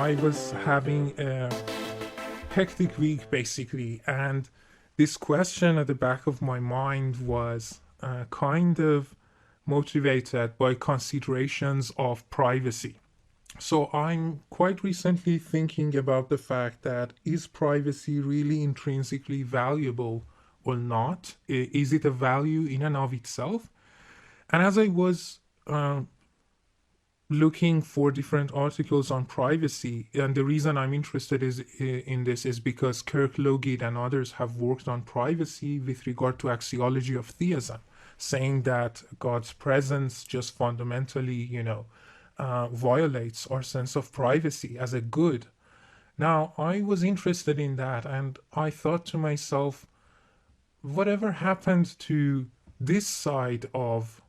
I was having a hectic week basically, and this question at the back of my mind was kind of motivated by considerations of privacy. So I'm quite recently thinking about the fact that is privacy really intrinsically valuable or not? Is it a value in and of itself? And as I was looking for different articles on privacy, and the reason I'm interested in this is because Kirk Lougheed and others have worked on privacy with regard to axiology of theism, saying that God's presence just fundamentally, violates our sense of privacy as a good. Now, I was interested in that, and I thought to myself, whatever happened to this side of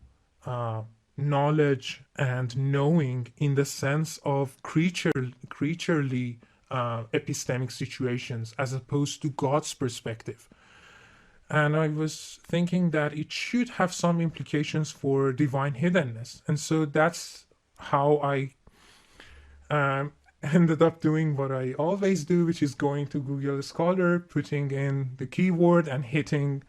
knowledge and knowing in the sense of creaturely epistemic situations as opposed to God's perspective? And I was thinking that it should have some implications for divine hiddenness. And so that's how I ended up doing what I always do, which is going to Google Scholar, putting in the keyword and hitting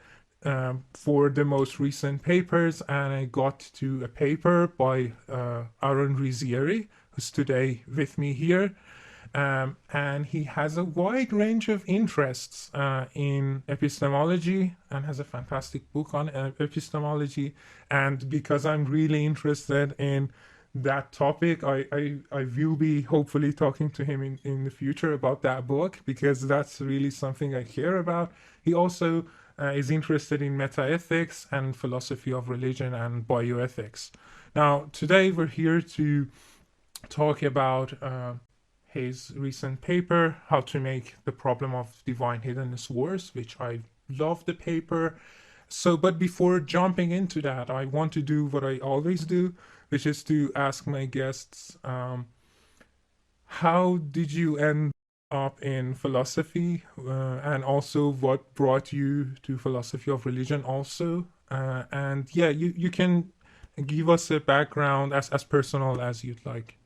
for the most recent papers, and I got to a paper by Aaron Rizzieri, who's today with me here, and he has a wide range of interests in epistemology and has a fantastic book on epistemology. And because I'm really interested in that topic, I will be hopefully talking to him in the future about that book, because that's really something I care about. He also is interested in metaethics and philosophy of religion and bioethics. Now, today we're here to talk about his recent paper, How to Make the Problem of Divine Hiddenness Worse, which I love the paper. So, but before jumping into that, I want to do what I always do, which is to ask my guests, how did you end up in philosophy, and also what brought you to philosophy of religion also, and yeah, you can give us a background as personal as you'd like.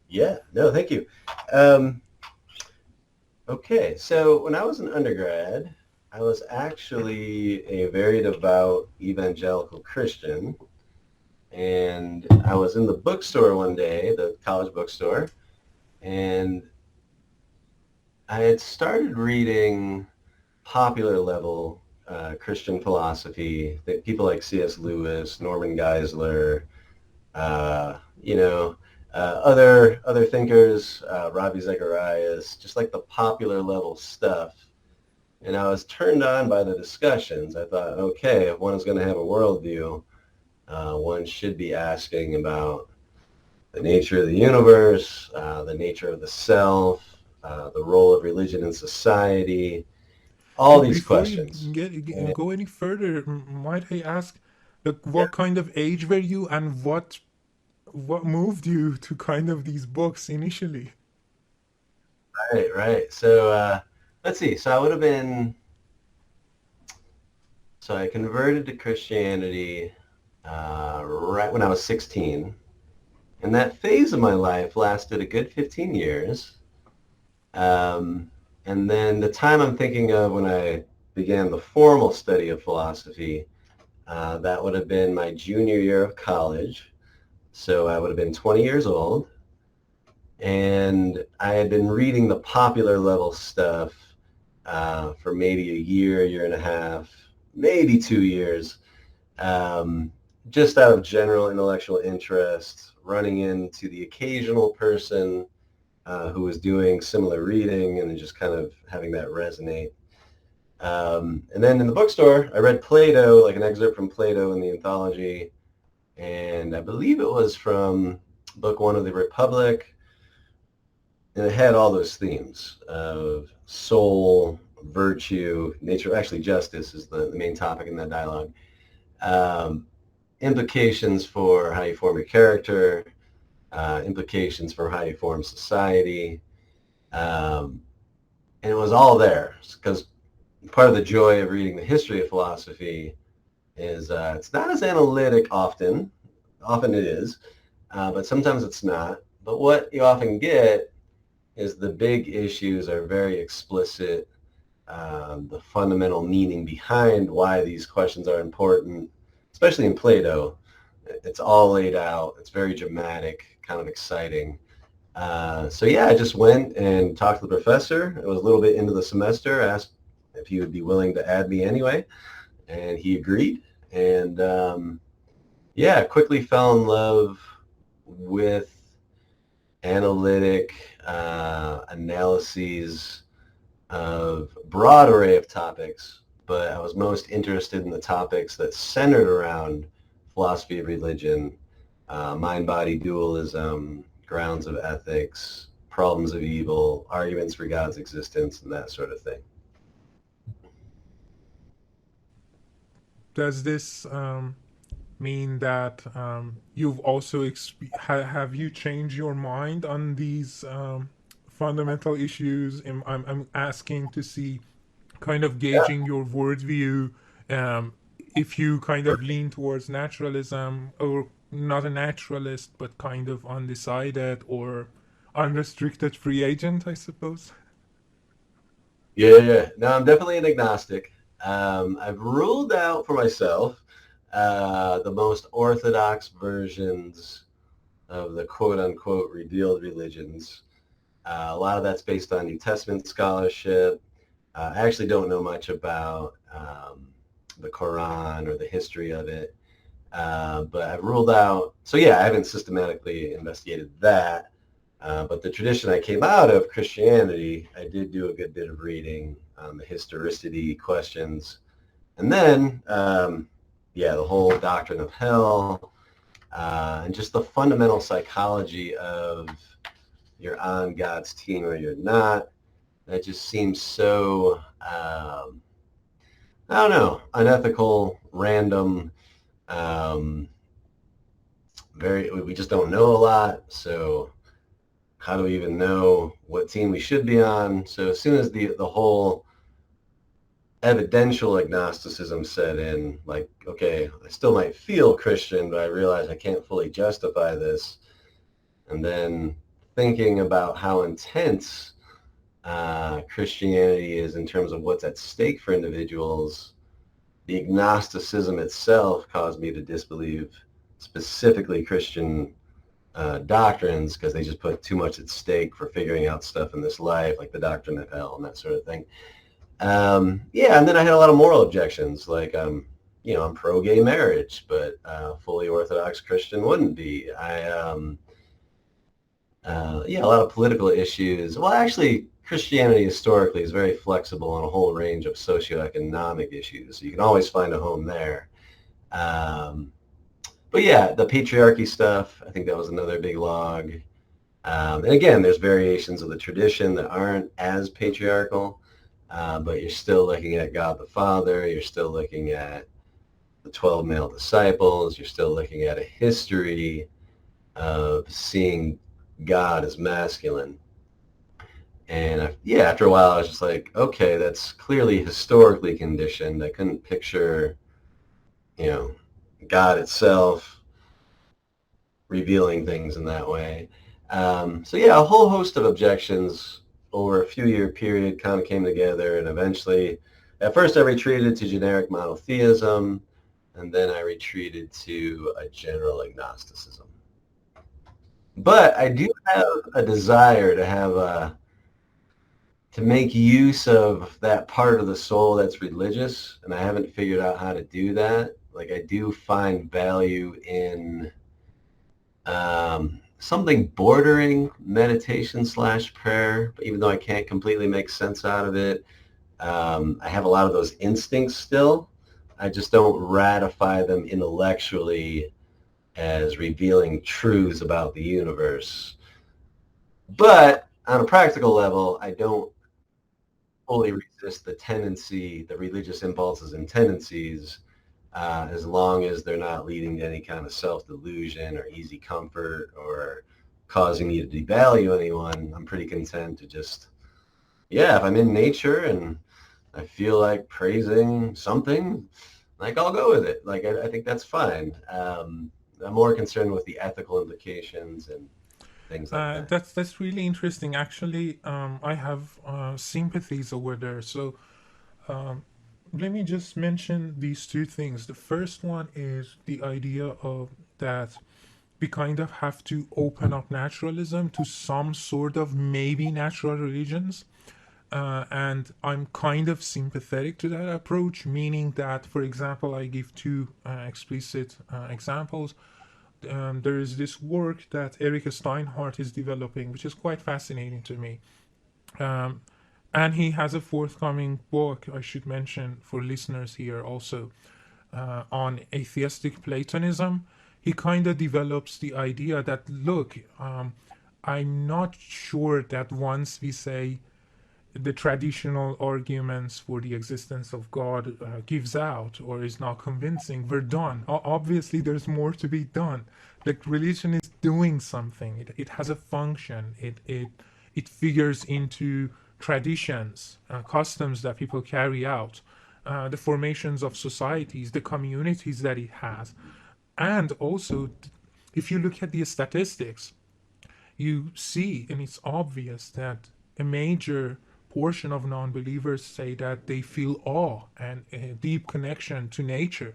Yeah, no, thank you. Okay, so when I was an undergrad, I was actually a very devout evangelical Christian, and I was in the bookstore one day, the college bookstore, and I had started reading popular level Christian philosophy, that people like C.S. Lewis, Norman Geisler, other thinkers, Ravi Zacharias, just like the popular level stuff. And I was turned on by the discussions. I thought, okay, if one is going to have a worldview, one should be asking about the nature of the universe, the nature of the self, the role of religion in society, all these Before questions. you go any further, might I ask, like, what kind of age were you, and what moved you to kind of these books initially? Right. So let's see. So I converted to Christianity right when I was 16. And that phase of my life lasted a good 15 years. And then the time I'm thinking of when I began the formal study of philosophy, that would have been my junior year of college. So I would have been 20 years old. And I had been reading the popular level stuff for maybe a year and a half, maybe 2 years, just out of general intellectual interest, running into the occasional person who was doing similar reading and just kind of having that resonate. And then in the bookstore, I read Plato, like an excerpt from Plato in the anthology, and I believe it was from Book One of the Republic, and it had all those themes of soul, virtue, nature. Actually, justice is the main topic in that dialogue. Implications for how you form your character, implications for how you form society. And it was all there, because part of the joy of reading the history of philosophy is it's not as analytic often. Often it is, but sometimes it's not. But what you often get is the big issues are very explicit. The fundamental meaning behind why these questions are important, especially in Plato, it's all laid out. It's very dramatic, kind of exciting. So yeah, I just went and talked to the professor. It was a little bit into the semester. I asked if he would be willing to add me anyway, and he agreed. And yeah, quickly fell in love with analytic analyses of a broad array of topics, but I was most interested in the topics that centered around philosophy of religion, mind-body dualism, grounds of ethics, problems of evil, arguments for God's existence, and that sort of thing. Does this mean that you've also have you changed your mind on these fundamental issues? I'm asking to see, kind of gauging your worldview, if you kind of lean towards naturalism, or not a naturalist but kind of undecided, or unrestricted free agent, I suppose. Yeah. No, I'm definitely an agnostic. I've ruled out for myself the most orthodox versions of the quote-unquote revealed religions. A lot of that's based on New Testament scholarship. I actually don't know much about the Quran or the history of it, but I've ruled out. So yeah, I haven't systematically investigated that. But the tradition I came out of, Christianity, I did do a good bit of reading on the historicity questions. And then, the whole doctrine of hell, and just the fundamental psychology of you're on God's team or you're not. That just seems so, I don't know, unethical, random. We just don't know a lot. So how do we even know what team we should be on? So as soon as the whole evidential agnosticism set in, like, okay, I still might feel Christian, but I realize I can't fully justify this. And then thinking about how intense Christianity is in terms of what's at stake for individuals, the agnosticism itself caused me to disbelieve specifically Christian doctrines, because they just put too much at stake for figuring out stuff in this life, like the doctrine of hell and that sort of thing. And then I had a lot of moral objections, like I'm pro-gay marriage, but fully Orthodox Christian wouldn't be. A lot of political issues. Well, actually, Christianity historically is very flexible on a whole range of socioeconomic issues, so you can always find a home there. But yeah, the patriarchy stuff, I think that was another big log. And again, there's variations of the tradition that aren't as patriarchal, but you're still looking at God the Father, you're still looking at the 12 male disciples, you're still looking at a history of seeing God as masculine. And after a while, I was just like, okay, that's clearly historically conditioned. I couldn't picture, God itself revealing things in that way. A whole host of objections over a few-year period kind of came together, and eventually, at first I retreated to generic monotheism, and then I retreated to a general agnosticism. But I do have a desire to make use of that part of the soul that's religious, and I haven't figured out how to do that. Like, I do find value in something bordering meditation / prayer, but even though I can't completely make sense out of it, I have a lot of those instincts still. I just don't ratify them intellectually as revealing truths about the universe. But on a practical level, I don't fully resist the religious impulses and tendencies, as long as they're not leading to any kind of self-delusion or easy comfort or causing me to devalue anyone. I'm pretty content to just, if I'm in nature and I feel like praising something, like, I'll go with it. Like, I think that's fine. I'm more concerned with the ethical implications. And things like that. That's really interesting. Actually, I have sympathies over there. So let me just mention these two things. The first one is the idea of that we kind of have to open up naturalism to some sort of maybe natural religions. And I'm kind of sympathetic to that approach, meaning that, for example, I give two explicit examples. There is this work that Eric Steinhardt is developing, which is quite fascinating to me. And he has a forthcoming book, I should mention for listeners here also, on atheistic Platonism. He kind of develops the idea that, look, I'm not sure that once we say the traditional arguments for the existence of God gives out or is not convincing, we're done. Obviously, there's more to be done. Like, religion is doing something. It has a function. It figures into traditions, customs that people carry out, the formations of societies, the communities that it has. And also, if you look at the statistics, you see, and it's obvious, that a major portion of non-believers say that they feel awe and a deep connection to nature.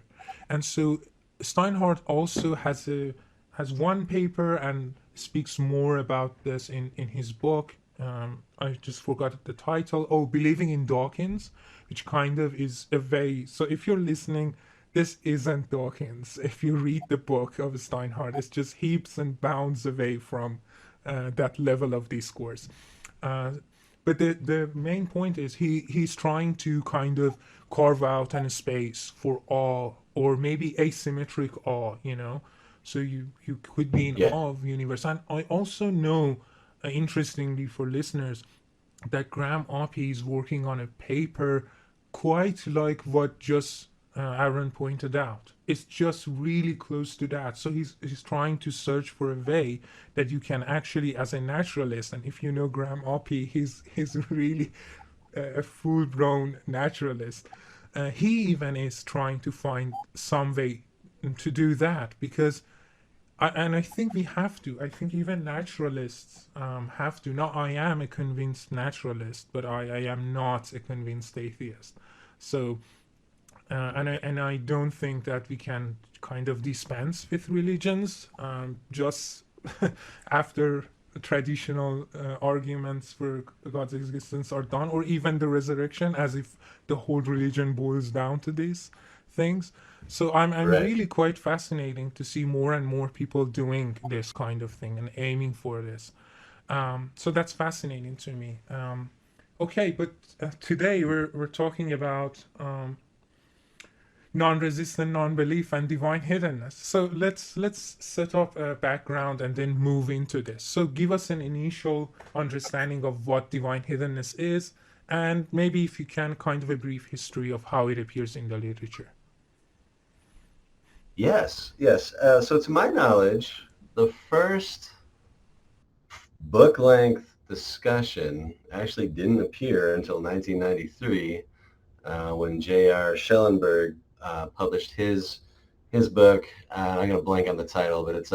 And so Steinhardt also has one paper and speaks more about this in his book. I just forgot the title. Oh, Believing in Dawkins, which kind of is a way. So if you're listening, this isn't Dawkins. If you read the book of Steinhardt, it's just heaps and bounds away from that level of discourse. But the main point is he's trying to kind of carve out a space for awe, or maybe asymmetric awe, you know. So you could be in awe of the universe. And I also know, interestingly for listeners, that Graham Oppy is working on a paper quite like what just Aaron pointed out. It's just really close to that. So he's trying to search for a way that you can actually, as a naturalist, and if you know Graham Oppy, he's really a full-blown naturalist. He even is trying to find some way to do that, because I think we have to. I think even naturalists have to. Now, I am a convinced naturalist, but I am not a convinced atheist. So, and I don't think that we can kind of dispense with religions just after traditional arguments for God's existence are done, or even the resurrection, as if the whole religion boils down to these things. So I'm really quite fascinating to see more and more people doing this kind of thing and aiming for this. So that's fascinating to me. Okay, but today we're talking about non-resistant non-belief and divine hiddenness. So let's set up a background and then move into this. So give us an initial understanding of what divine hiddenness is, and maybe if you can, kind of a brief history of how it appears in the literature. Yes. So to my knowledge, the first book-length discussion actually didn't appear until 1993 when J.R. Schellenberg published his book. I'm going to blank on the title, but it's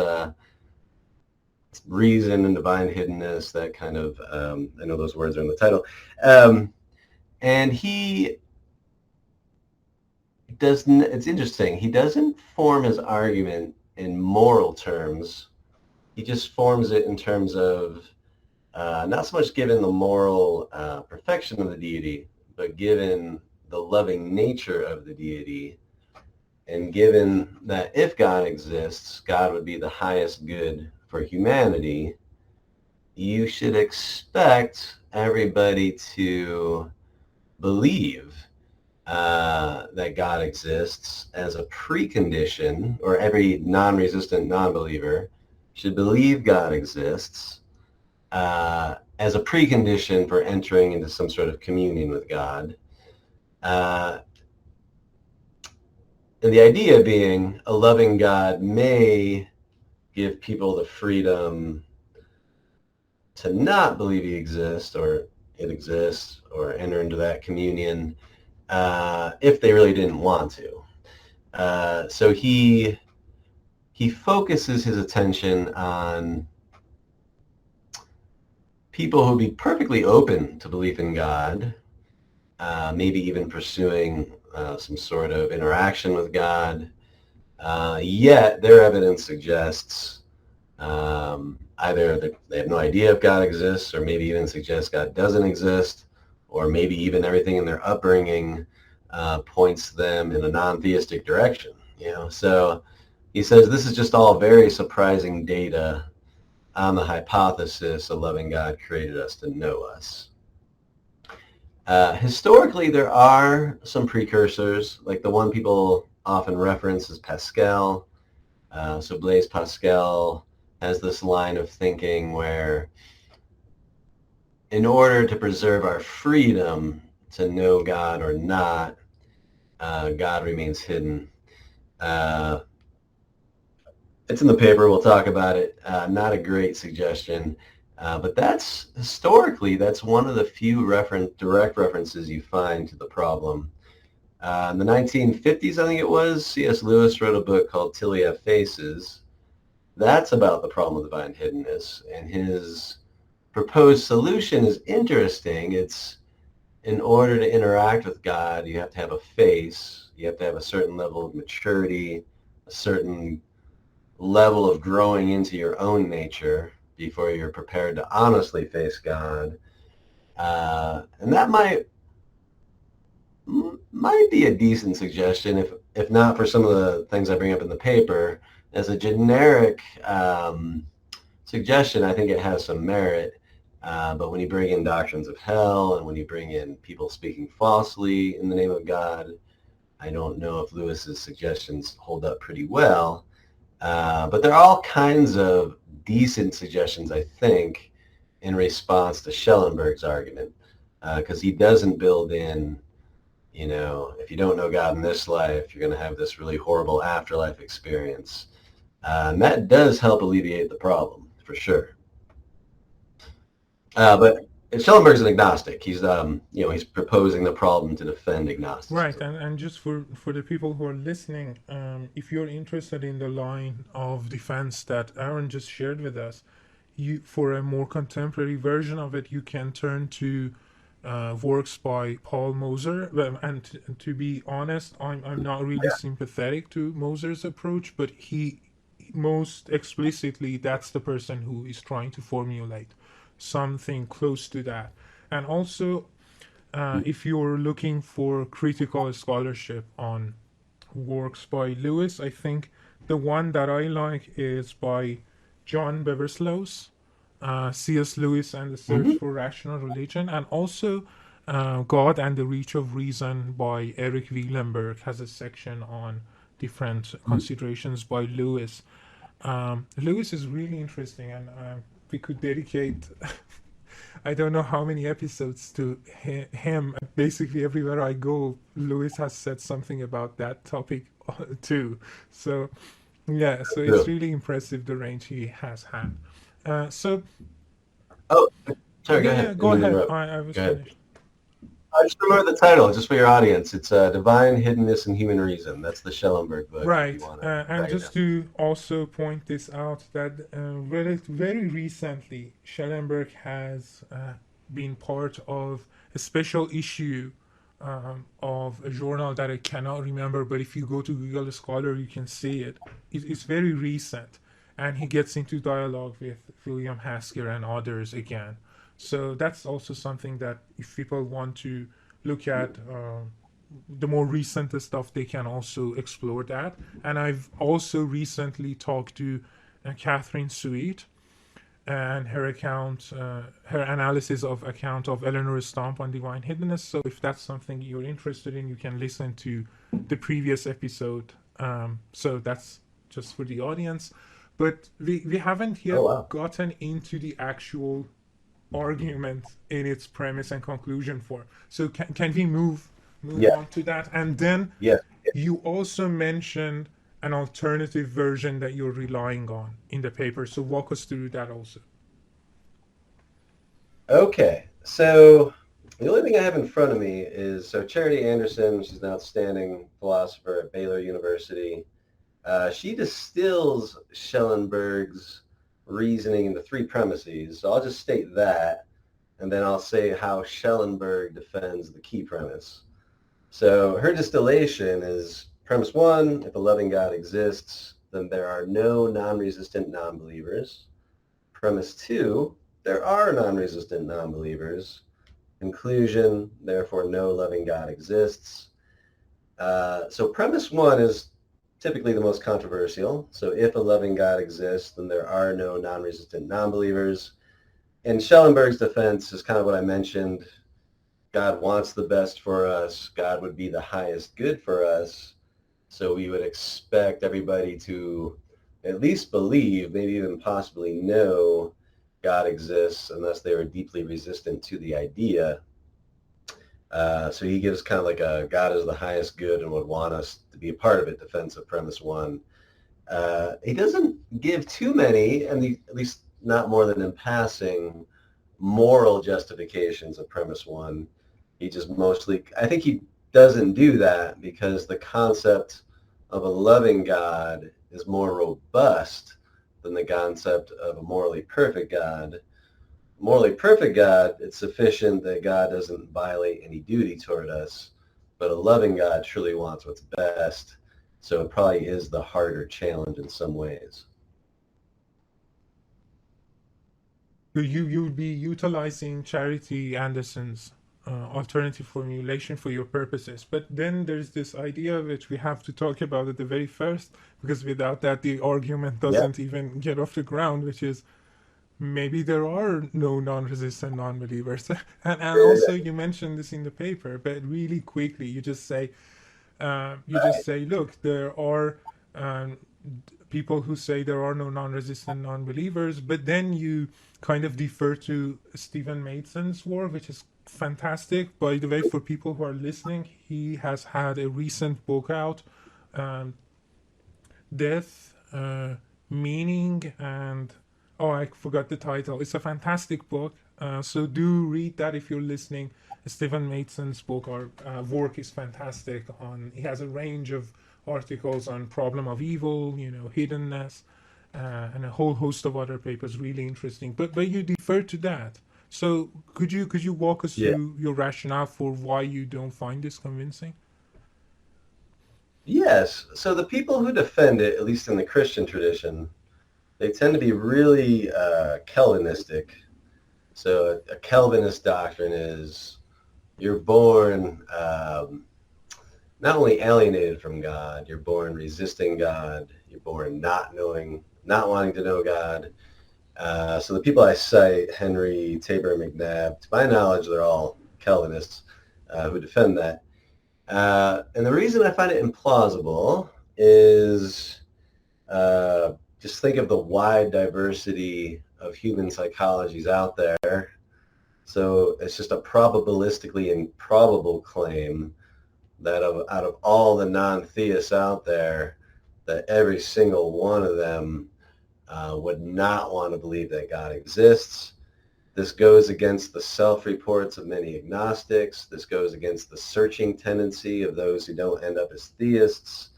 Reason and Divine Hiddenness, that kind of, I know those words are in the title. And he doesn't, it's interesting, he doesn't form his argument in moral terms. He just forms it in terms of not so much given the moral perfection of the deity, but given the loving nature of the deity, and given that if God exists, God would be the highest good for humanity, you should expect everybody to believe that God exists as a precondition, or every non-resistant non-believer should believe God exists as a precondition for entering into some sort of communion with God. And the idea being, a loving God may give people the freedom to not believe he exists, or it exists, or enter into that communion if they really didn't want to. So he focuses his attention on people who would be perfectly open to belief in God, maybe even pursuing some sort of interaction with God, yet their evidence suggests either that they have no idea if God exists, or maybe even suggests God doesn't exist, or maybe even everything in their upbringing points them in a non-theistic direction. So he says this is just all very surprising data on the hypothesis a loving God created us to know us. Historically, there are some precursors, like the one people often reference is Pascal. So Blaise Pascal has this line of thinking where in order to preserve our freedom to know God or not, God remains hidden. It's in the paper. We'll talk about it. Not a great suggestion. But that's historically, that's one of the few direct references you find to the problem. In the 1950s, I think it was, C.S. Lewis wrote a book called Till We Have Faces. That's about the problem of divine hiddenness. And his proposed solution is interesting. It's in order to interact with God, you have to have a face. You have to have a certain level of maturity, a certain level of growing into your own nature before you're prepared to honestly face God. And that might be a decent suggestion, if not for some of the things I bring up in the paper. As a generic suggestion, I think it has some merit. But when you bring in doctrines of hell, and when you bring in people speaking falsely in the name of God, I don't know if Lewis's suggestions hold up pretty well. But there are all kinds of decent suggestions, I think, in response to Schellenberg's argument, because he doesn't build in, if you don't know God in this life, you're going to have this really horrible afterlife experience. And that does help alleviate the problem, for sure. But Schellenberg's an agnostic. He's, he's proposing the problem to defend agnosticism. Right, and just for the people who are listening, if you're interested in the line of defense that Aaron just shared with us, for a more contemporary version of it, you can turn to works by Paul Moser. And to be honest, I'm not really sympathetic to Moser's approach, but he most explicitly, that's the person who is trying to formulate something close to that. And also, if you're looking for critical scholarship on works by Lewis, I think the one that I like is by John Beversluis, C.S. Lewis and the Search for Rational Religion, and also God and the Reach of Reason by Eric Wielenberg has a section on different considerations by Lewis. Lewis is really interesting, and we could dedicate I don't know how many episodes to him. Basically, everywhere I go, Lewis has said something about that topic too. So, yeah, so it's really impressive the range he has had. Oh, sorry, go ahead. Go ahead. I was finished. I just remember the title, just for your audience. It's Divine Hiddenness and Human Reason. That's the Schellenberg book. Right. And just to also point this out, that very recently, Schellenberg has been part of a special issue of a journal that I cannot remember, but if you go to Google Scholar, you can see it. It's very recent. And he gets into dialogue with William Hasker and others again. So that's also something that if people want to look at the more recent stuff, they can also explore that. And I've also recently talked to Catherine Sweet and her analysis of account of Eleanor Stump on divine hiddenness. So if that's something you're interested in, you can listen to the previous episode. So that's just for the audience. But we haven't yet gotten into the actual argument in its premise and conclusion form. So can we move on to that? And then you also mentioned an alternative version that you're relying on in the paper. So walk us through that also. Okay. So the only thing I have in front of me is, Charity Anderson, she's an outstanding philosopher at Baylor University. She distills Schellenberg's reasoning into three premises. So I'll just state that, and then I'll say how Schellenberg defends the key premise. So her distillation is premise one: if a loving God exists, then there are no non-resistant non-believers. Premise two: there are non-resistant non-believers. Conclusion: therefore no loving God exists. So premise one is typically the most controversial. So if a loving God exists, then there are no non-resistant non-believers. In Schellenberg's defense is kind of what I mentioned. God wants the best for us. God would be the highest good for us. So we would expect everybody to at least believe, maybe even possibly know God exists, unless they were deeply resistant to the idea. So he gives kind of like a God is the highest good and would want us to be a part of it defense of premise one. He doesn't give too many, and at least not more than in passing, moral justifications of premise one. He just mostly, I think he doesn't do that because the concept of a loving God is more robust than the concept of a morally perfect God. Morally perfect God, it's sufficient that God doesn't violate any duty toward us, but a loving God truly wants what's best. So it probably is the harder challenge in some ways. You would be utilizing Charity Anderson's alternative formulation for your purposes. But then there's this idea which we have to talk about at the very first, because without that the argument doesn't even get off the ground, which is maybe there are no non-resistant non-believers. and also you mentioned this in the paper, but really quickly you just say, look, there are people who say there are no non-resistant non-believers, but then you kind of defer to Stephen Mason's work, which is fantastic. By the way, for people who are listening, he has had a recent book out, Death, Meaning, and I forgot the title. It's a fantastic book. So do read that if you're listening. Stephen Mason's book or work is fantastic. He has a range of articles on problem of evil, hiddenness, and a whole host of other papers. Really interesting. But you defer to that. So could you walk us through your rationale for why you don't find this convincing? Yes. So the people who defend it, at least in the Christian tradition, they tend to be really Calvinistic. So a Calvinist doctrine is you're born not only alienated from God, you're born resisting God, you're born not wanting to know God. So the people I cite, Henry, Tabor, McNabb, to my knowledge, they're all Calvinists who defend that. And the reason I find it implausible is just think of the wide diversity of human psychologies out there. So it's just a probabilistically improbable claim that out of all the non-theists out there, that every single one of them would not want to believe that God exists. This goes against the self-reports of many agnostics. This goes against the searching tendency of those who don't end up as theists.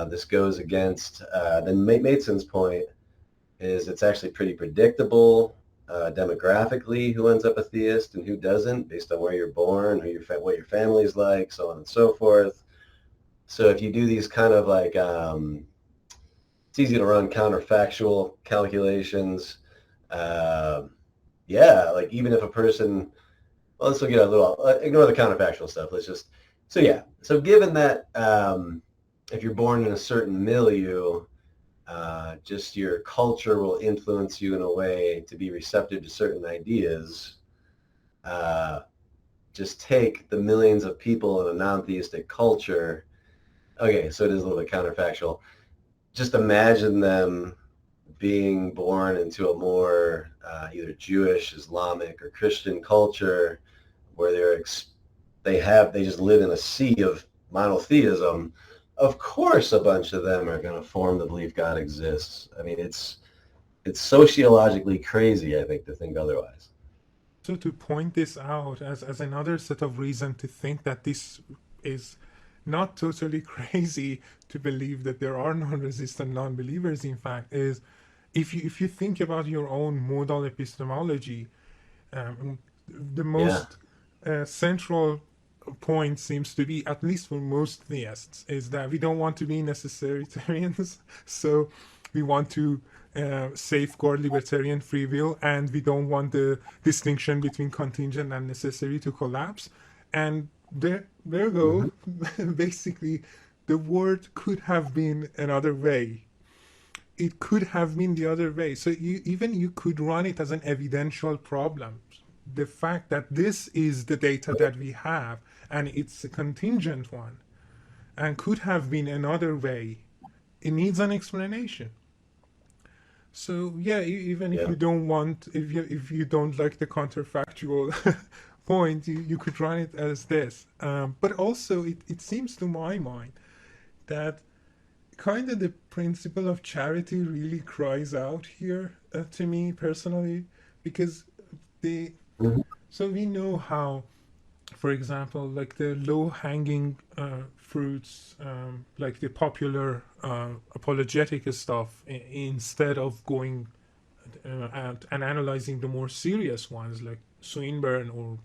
This goes against, then Mason's point is it's actually pretty predictable demographically who ends up a theist and who doesn't based on where you're born, what your family's like, so on and so forth. So if you do these kind of like, it's easy to run counterfactual calculations. Like even if a person, well, let's look at a little, ignore the counterfactual stuff. So given that if you're born in a certain milieu, just your culture will influence you in a way to be receptive to certain ideas. Just take the millions of people in a non-theistic culture. Okay, so it is a little bit counterfactual. Just imagine them being born into a more either Jewish, Islamic, or Christian culture where they just live in a sea of monotheism. Of course, a bunch of them are going to form the belief God exists. I mean, it's sociologically crazy, I think, to think otherwise. So to point this out as another set of reason to think that this is not totally crazy to believe that there are non-resistant non-believers, in fact, is if you think about your own modal epistemology, the most central point seems to be, at least for most theists, is that we don't want to be necessaritarians. So we want to safeguard libertarian free will, and we don't want the distinction between contingent and necessary to collapse. And there go. Basically, the word could have been another way. It could have been the other way. So you could run it as an evidential problem. The fact that this is the data that we have, and it's a contingent one, and could have been another way, it needs an explanation. So even if you don't want, if you don't like the counterfactual point, you could run it as this. But also, it seems to my mind that kind of the principle of charity really cries out here to me personally, because so we know how, for example, like the low-hanging fruits, like the popular apologetic stuff, instead of going and analyzing the more serious ones like Swinburne or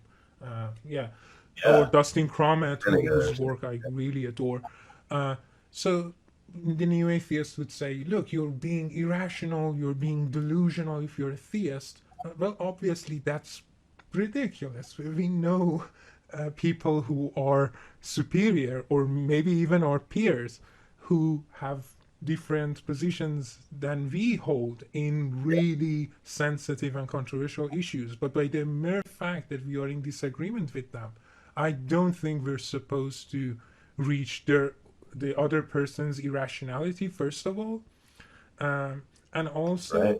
or Dustin Cromet, whose work I really adore. So the new atheist would say, look, you're being irrational, you're being delusional if you're a theist. Well, obviously that's ridiculous. We know people who are superior, or maybe even our peers, who have different positions than we hold in really sensitive and controversial issues. But by the mere fact that we are in disagreement with them, I don't think we're supposed to reach the other person's irrationality, first of all. And also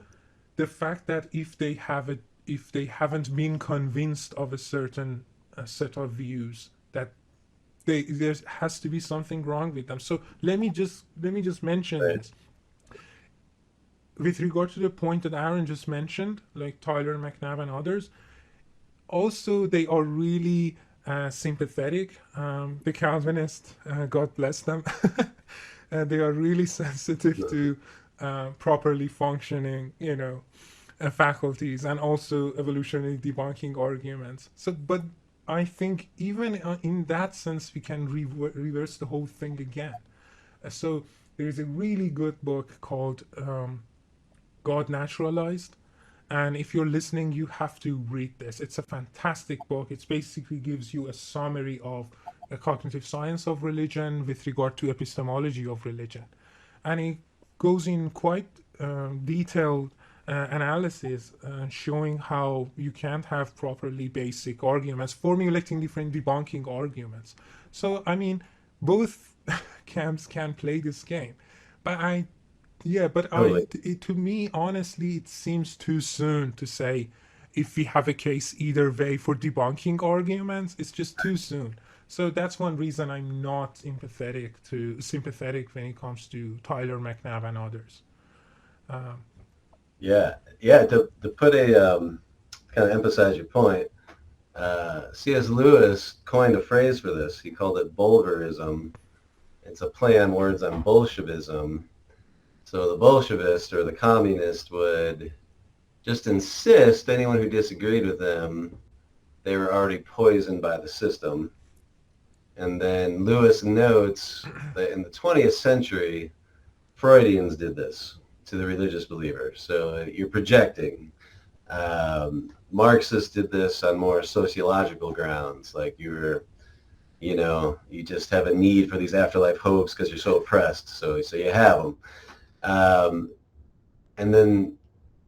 the fact that if they haven't been convinced of a certain set of views, that there has to be something wrong with them. So let me just mention this. With regard to the point that Aaron just mentioned, like Tyler McNabb and others, also they are really sympathetic. The Calvinists, God bless them, they are really sensitive to properly functioning, faculties, and also evolutionary debunking arguments. So, but I think even in that sense, we can reverse the whole thing again. So there's a really good book called God Naturalized. And if you're listening, you have to read this. It's a fantastic book. It basically gives you a summary of the cognitive science of religion with regard to epistemology of religion. And it goes in quite detailed analysis showing how you can't have properly basic arguments, formulating different debunking arguments. So, I mean, both camps can play this game. But to me, honestly, it seems too soon to say if we have a case either way for debunking arguments. It's just too soon. So that's one reason I'm not sympathetic when it comes to Tyler McNabb and others. To put a kind of emphasize your point, C.S. Lewis coined a phrase for this. He called it Bolverism. It's a play on words on Bolshevism. So the Bolshevist or the communist would just insist anyone who disagreed with them, they were already poisoned by the system. And then Lewis notes that in the 20th century, Freudians did this to the religious believer. So you're projecting. Marxists did this on more sociological grounds, like you just have a need for these afterlife hopes because you're so oppressed, so you have them. And then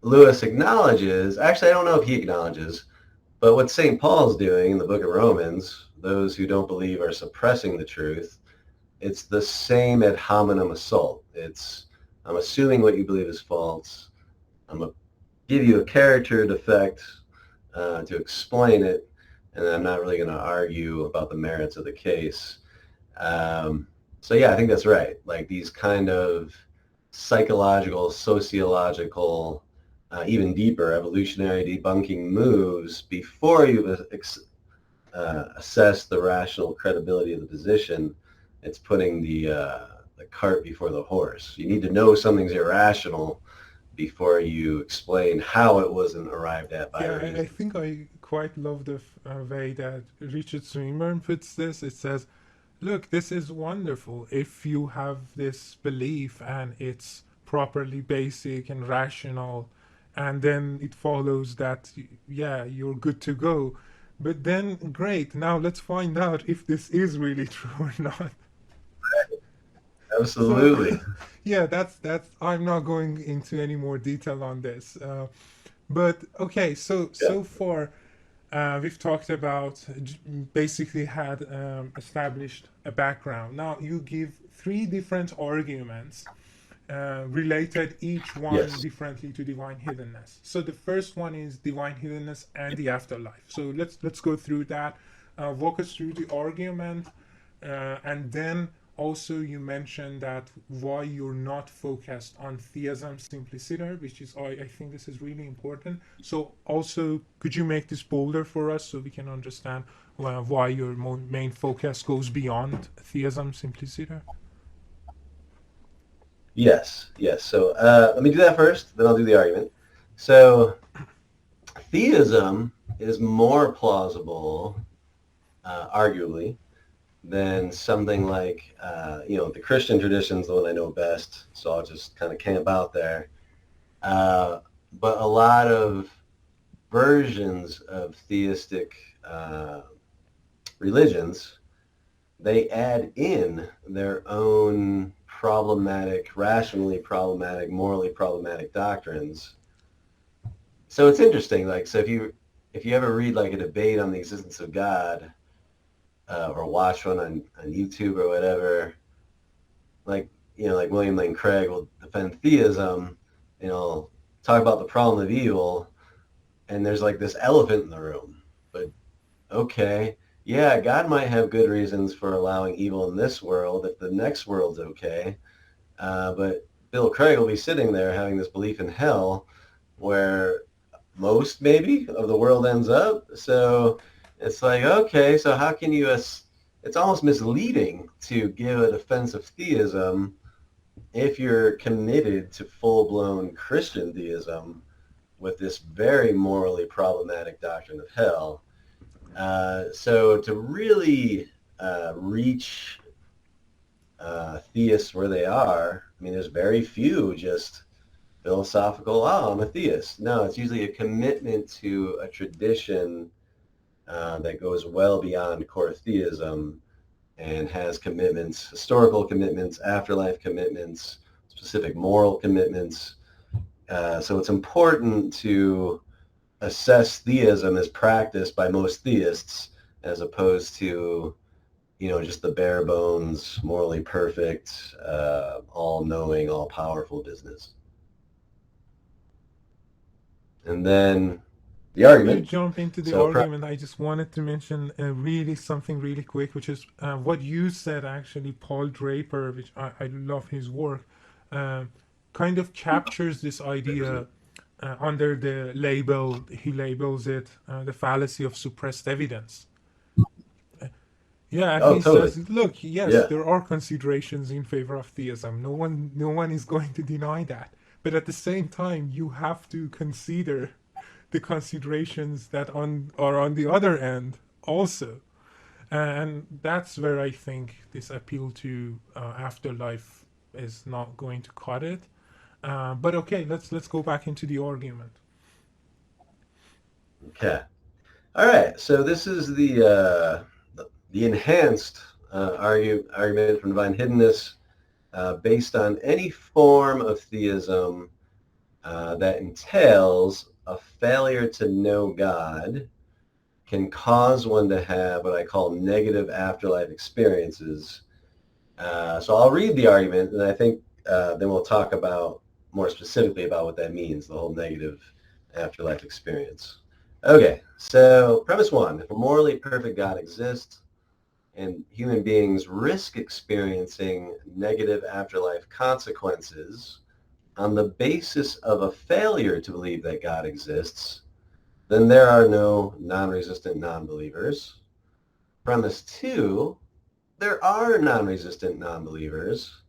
Lewis acknowledges, actually I don't know if he acknowledges, but what St. Paul's doing in the book of Romans, those who don't believe are suppressing the truth, it's the same ad hominem assault. I'm assuming what you believe is false. I'm going to give you a character defect to explain it, and I'm not really going to argue about the merits of the case. I think that's right. Like these kind of psychological, sociological, even deeper evolutionary debunking moves before you've assessed the rational credibility of the position. It's putting the cart before the horse. You need to know something's irrational before you explain how it wasn't arrived at by Yeah, I reason. think I quite love the way that Richard Swinburne puts this. It says, look, this is wonderful if you have this belief and it's properly basic and rational, and then it follows that, yeah, you're good to go. But then, great, now let's find out if this is really true or not. So, Absolutely. yeah, that's. I'm not going into any more detail on this. But okay, so Yeah. so far we've talked about basically had established a background. Now you give three different arguments related each one Yes. differently to divine hiddenness. So the first one is divine hiddenness and the afterlife. So let's go through that. Walk us through the argument, and then also you mentioned that why you're not focused on theism simpliciter, which is I think this is really important. So also could you make this bolder for us so we can understand why your main focus goes beyond theism simpliciter? Yes. So let me do that first, then I'll do the argument. So theism is more plausible, arguably, than something like, the Christian tradition's the one I know best, so I'll just kind of camp out there. But a lot of versions of theistic religions, they add in their own problematic, rationally problematic, morally problematic doctrines. So it's interesting, so if you ever read like a debate on the existence of God, or watch one on YouTube or whatever, like William Lane Craig will defend theism, talk about the problem of evil, and there's like this elephant in the room. But okay, yeah, God might have good reasons for allowing evil in this world if the next world's okay, but Bill Craig will be sitting there having this belief in hell where most maybe of the world ends up. So it's like, okay, so how can you, it's almost misleading to give a defense of theism if you're committed to full-blown Christian theism with this very morally problematic doctrine of hell. So to really reach theists where they are, I mean, there's very few just philosophical, I'm a theist. No, it's usually a commitment to a tradition that goes well beyond core theism and has commitments, historical commitments, afterlife commitments, specific moral commitments. So it's important to assess theism as practiced by most theists as opposed to, just the bare bones, morally perfect, all-knowing, all-powerful business. And then the Before you argument. jump into the So argument, I just wanted to mention something really quick, which is what you said actually, Paul Draper, which I love his work, kind of captures this idea under the label, he labels it the fallacy of suppressed evidence. Yeah, and he totally. says, look, yes, Yeah. there are considerations in favor of theism. No one is going to deny that. But at the same time, you have to consider the considerations that are on the other end also. And that's where I think this appeal to afterlife is not going to cut it. But okay, let's go back into the argument. Okay. All right. So this is the enhanced argument from divine hiddenness based on any form of theism that entails a failure to know God can cause one to have what I call negative afterlife experiences. So I'll read the argument, and I think then we'll talk about more specifically about what that means, the whole negative afterlife experience. Okay, so premise one, if a morally perfect God exists and human beings risk experiencing negative afterlife consequences on the basis of a failure to believe that God exists, then there are no non-resistant non-believers. Premise two, there are non-resistant non-believers.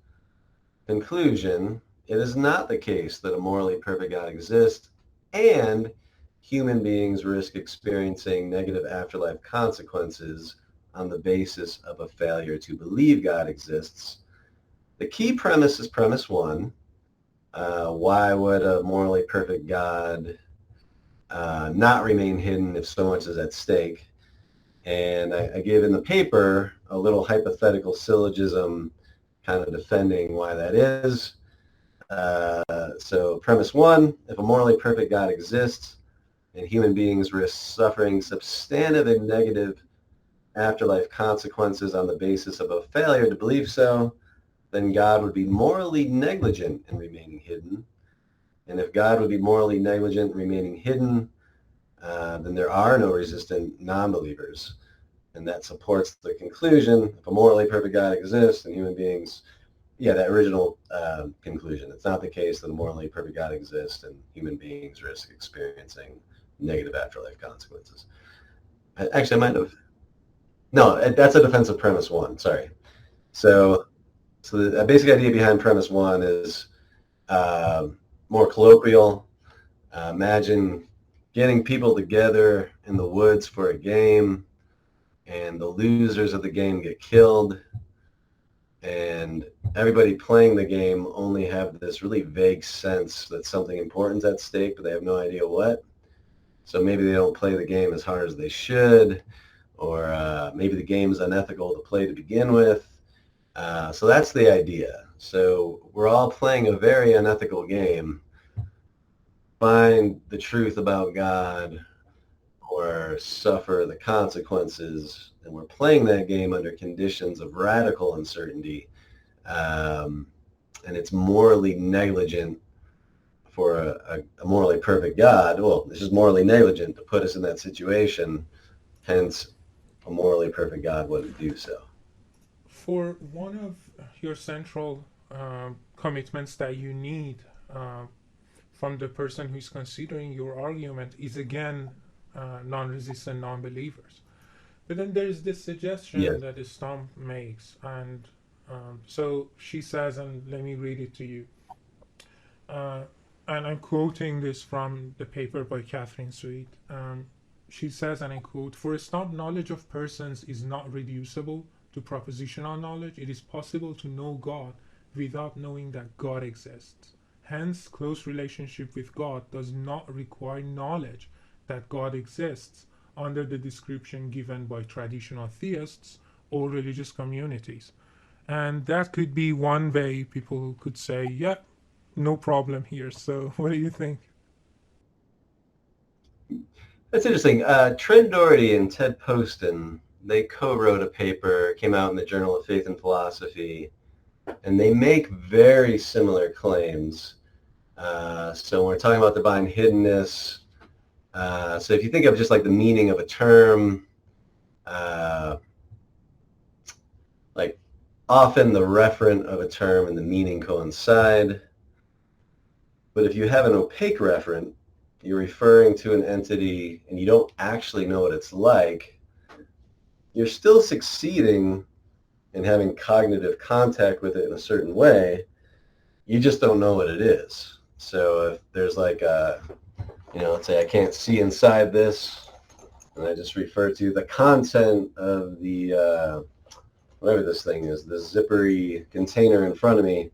Conclusion, it is not the case that a morally perfect God exists and human beings risk experiencing negative afterlife consequences on the basis of a failure to believe God exists. The key premise is premise one. Why would a morally perfect God not remain hidden if so much is at stake? And I gave in the paper a little hypothetical syllogism kind of defending why that is. So premise one, if a morally perfect God exists and human beings risk suffering substantive and negative afterlife consequences on the basis of a failure to believe so, then God would be morally negligent in remaining hidden. And if God would be morally negligent in remaining hidden, then there are no resistant non-believers. And that supports the conclusion, if a morally perfect God exists and human beings, that original conclusion. It's not the case that a morally perfect God exists and human beings risk experiencing negative afterlife consequences. Actually, I might have. No, that's a defense of premise one. Sorry. So the basic idea behind premise one is more colloquial. Imagine getting people together in the woods for a game, and the losers of the game get killed, and everybody playing the game only have this really vague sense that something important's at stake, but they have no idea what. So maybe they don't play the game as hard as they should, or maybe the game is unethical to play to begin with. So that's the idea. So we're all playing a very unethical game. Find the truth about God or suffer the consequences. And we're playing that game under conditions of radical uncertainty. And it's morally negligent for a morally perfect God. Well, this is morally negligent to put us in that situation. Hence, a morally perfect God wouldn't do so. For one of your central commitments that you need from the person who is considering your argument is, again, non-resistant non-believers. But then there's this suggestion that Stump makes, and so she says, and let me read it to you. And I'm quoting this from the paper by Catherine Sweet. She says, and I quote, "For Stump, knowledge of persons is not reducible to propositional knowledge. It is possible to know God without knowing that God exists. Hence, close relationship with God does not require knowledge that God exists under the description given by traditional theists or religious communities." And that could be one way people could say, yeah, no problem here. So what do you think? That's interesting. Trent Doherty and Ted Poston, they co-wrote a paper, came out in the Journal of Faith and Philosophy, and they make very similar claims. So when we're talking about divine hiddenness, so if you think of just like the meaning of a term, like often the referent of a term and the meaning coincide. But if you have an opaque referent, you're referring to an entity and you don't actually know what it's like, you're still succeeding in having cognitive contact with it in a certain way. You just don't know what it is. So if there's like a, let's say I can't see inside this, and I just refer to the content of the, whatever this thing is, the zippery container in front of me.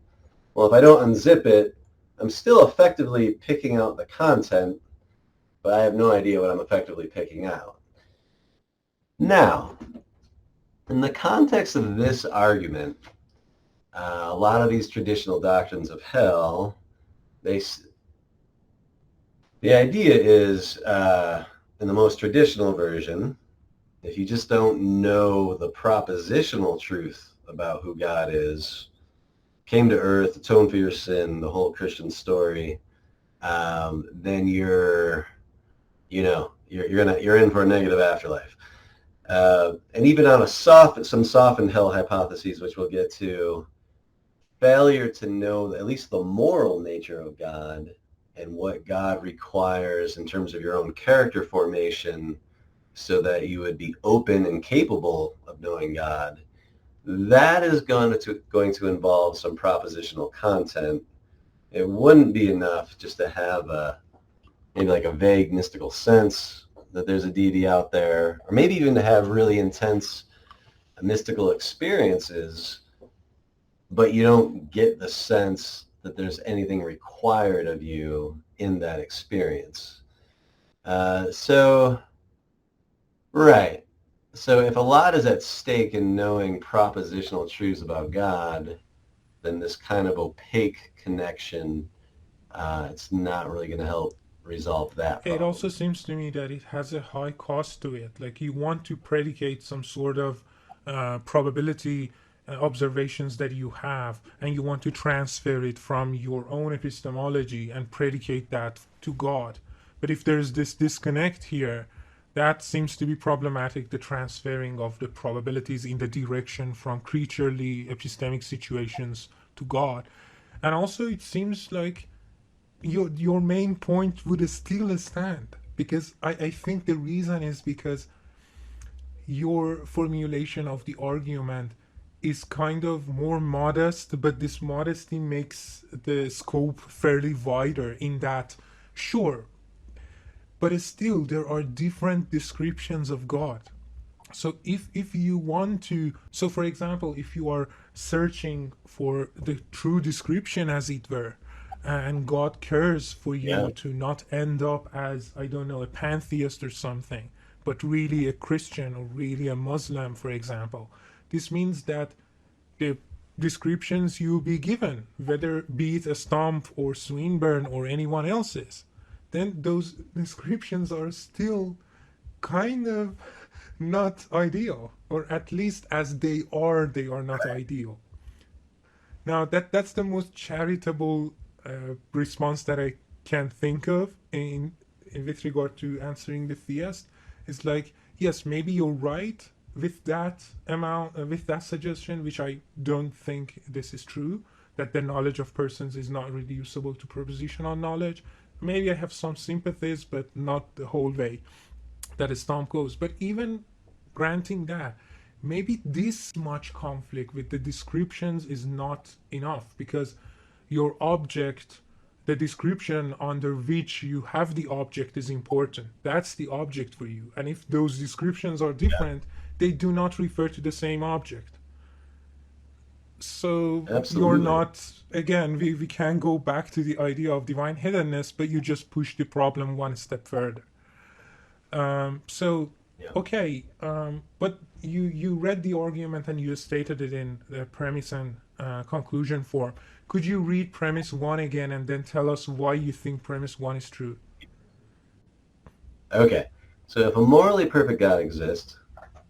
Well, if I don't unzip it, I'm still effectively picking out the content, but I have no idea what I'm effectively picking out. Now, in the context of this argument, a lot of these traditional doctrines of hell, the idea is, in the most traditional version, if you just don't know the propositional truth about who God is, came to earth, atoned for your sin, the whole Christian story, then you're in for a negative afterlife. And even on some softened hell hypotheses, which we'll get to, failure to know at least the moral nature of God and what God requires in terms of your own character formation so that you would be open and capable of knowing God, that is going to involve some propositional content It wouldn't be enough just to have maybe like a vague mystical sense that there's a deity out there, or maybe even to have really intense mystical experiences, but you don't get the sense that there's anything required of you in that experience. Right. So if a lot is at stake in knowing propositional truths about God, then this kind of opaque connection, it's not really going to help resolve that It problem. also seems to me that it has a high cost to it. Like you want to predicate some sort of probability observations that you have, and you want to transfer it from your own epistemology and predicate that to God. But if there's this disconnect here, that seems to be problematic, the transferring of the probabilities in the direction from creaturely epistemic situations to God. And also it seems like your main point would still stand, because I think the reason is because your formulation of the argument is kind of more modest, but this modesty makes the scope fairly wider in that, sure, but still there are different descriptions of God. So if you want to, so for example, if you are searching for the true description, as it were, and God cares for Yeah. you to not end up as, I don't know, a pantheist or something, but really a Christian or really a Muslim, for example, this means that the descriptions you be given, whether be it a Stump or Swinburne or anyone else's, then those descriptions are still kind of not ideal, or at least as they are not ideal. Now that's the most charitable response that I can think of in with regard to answering the theist. It's like, yes, maybe you're right with that amount, with that suggestion, which I don't think this is true, that the knowledge of persons is not reducible to propositional knowledge. Maybe I have some sympathies, but not the whole way that a Stomp goes. But even granting that, maybe this much conflict with the descriptions is not enough, because your object, the description under which you have the object, is important. That's the object for you. And if those descriptions are different, they do not refer to the same object. So you're Absolutely. not, again, we can go back to the idea of divine hiddenness, but you just push the problem one step further. So Yeah. okay, but you read the argument and you stated it in the premise and conclusion form. Could you read premise one again and then tell us why you think premise one is true? Okay. So if a morally perfect God exists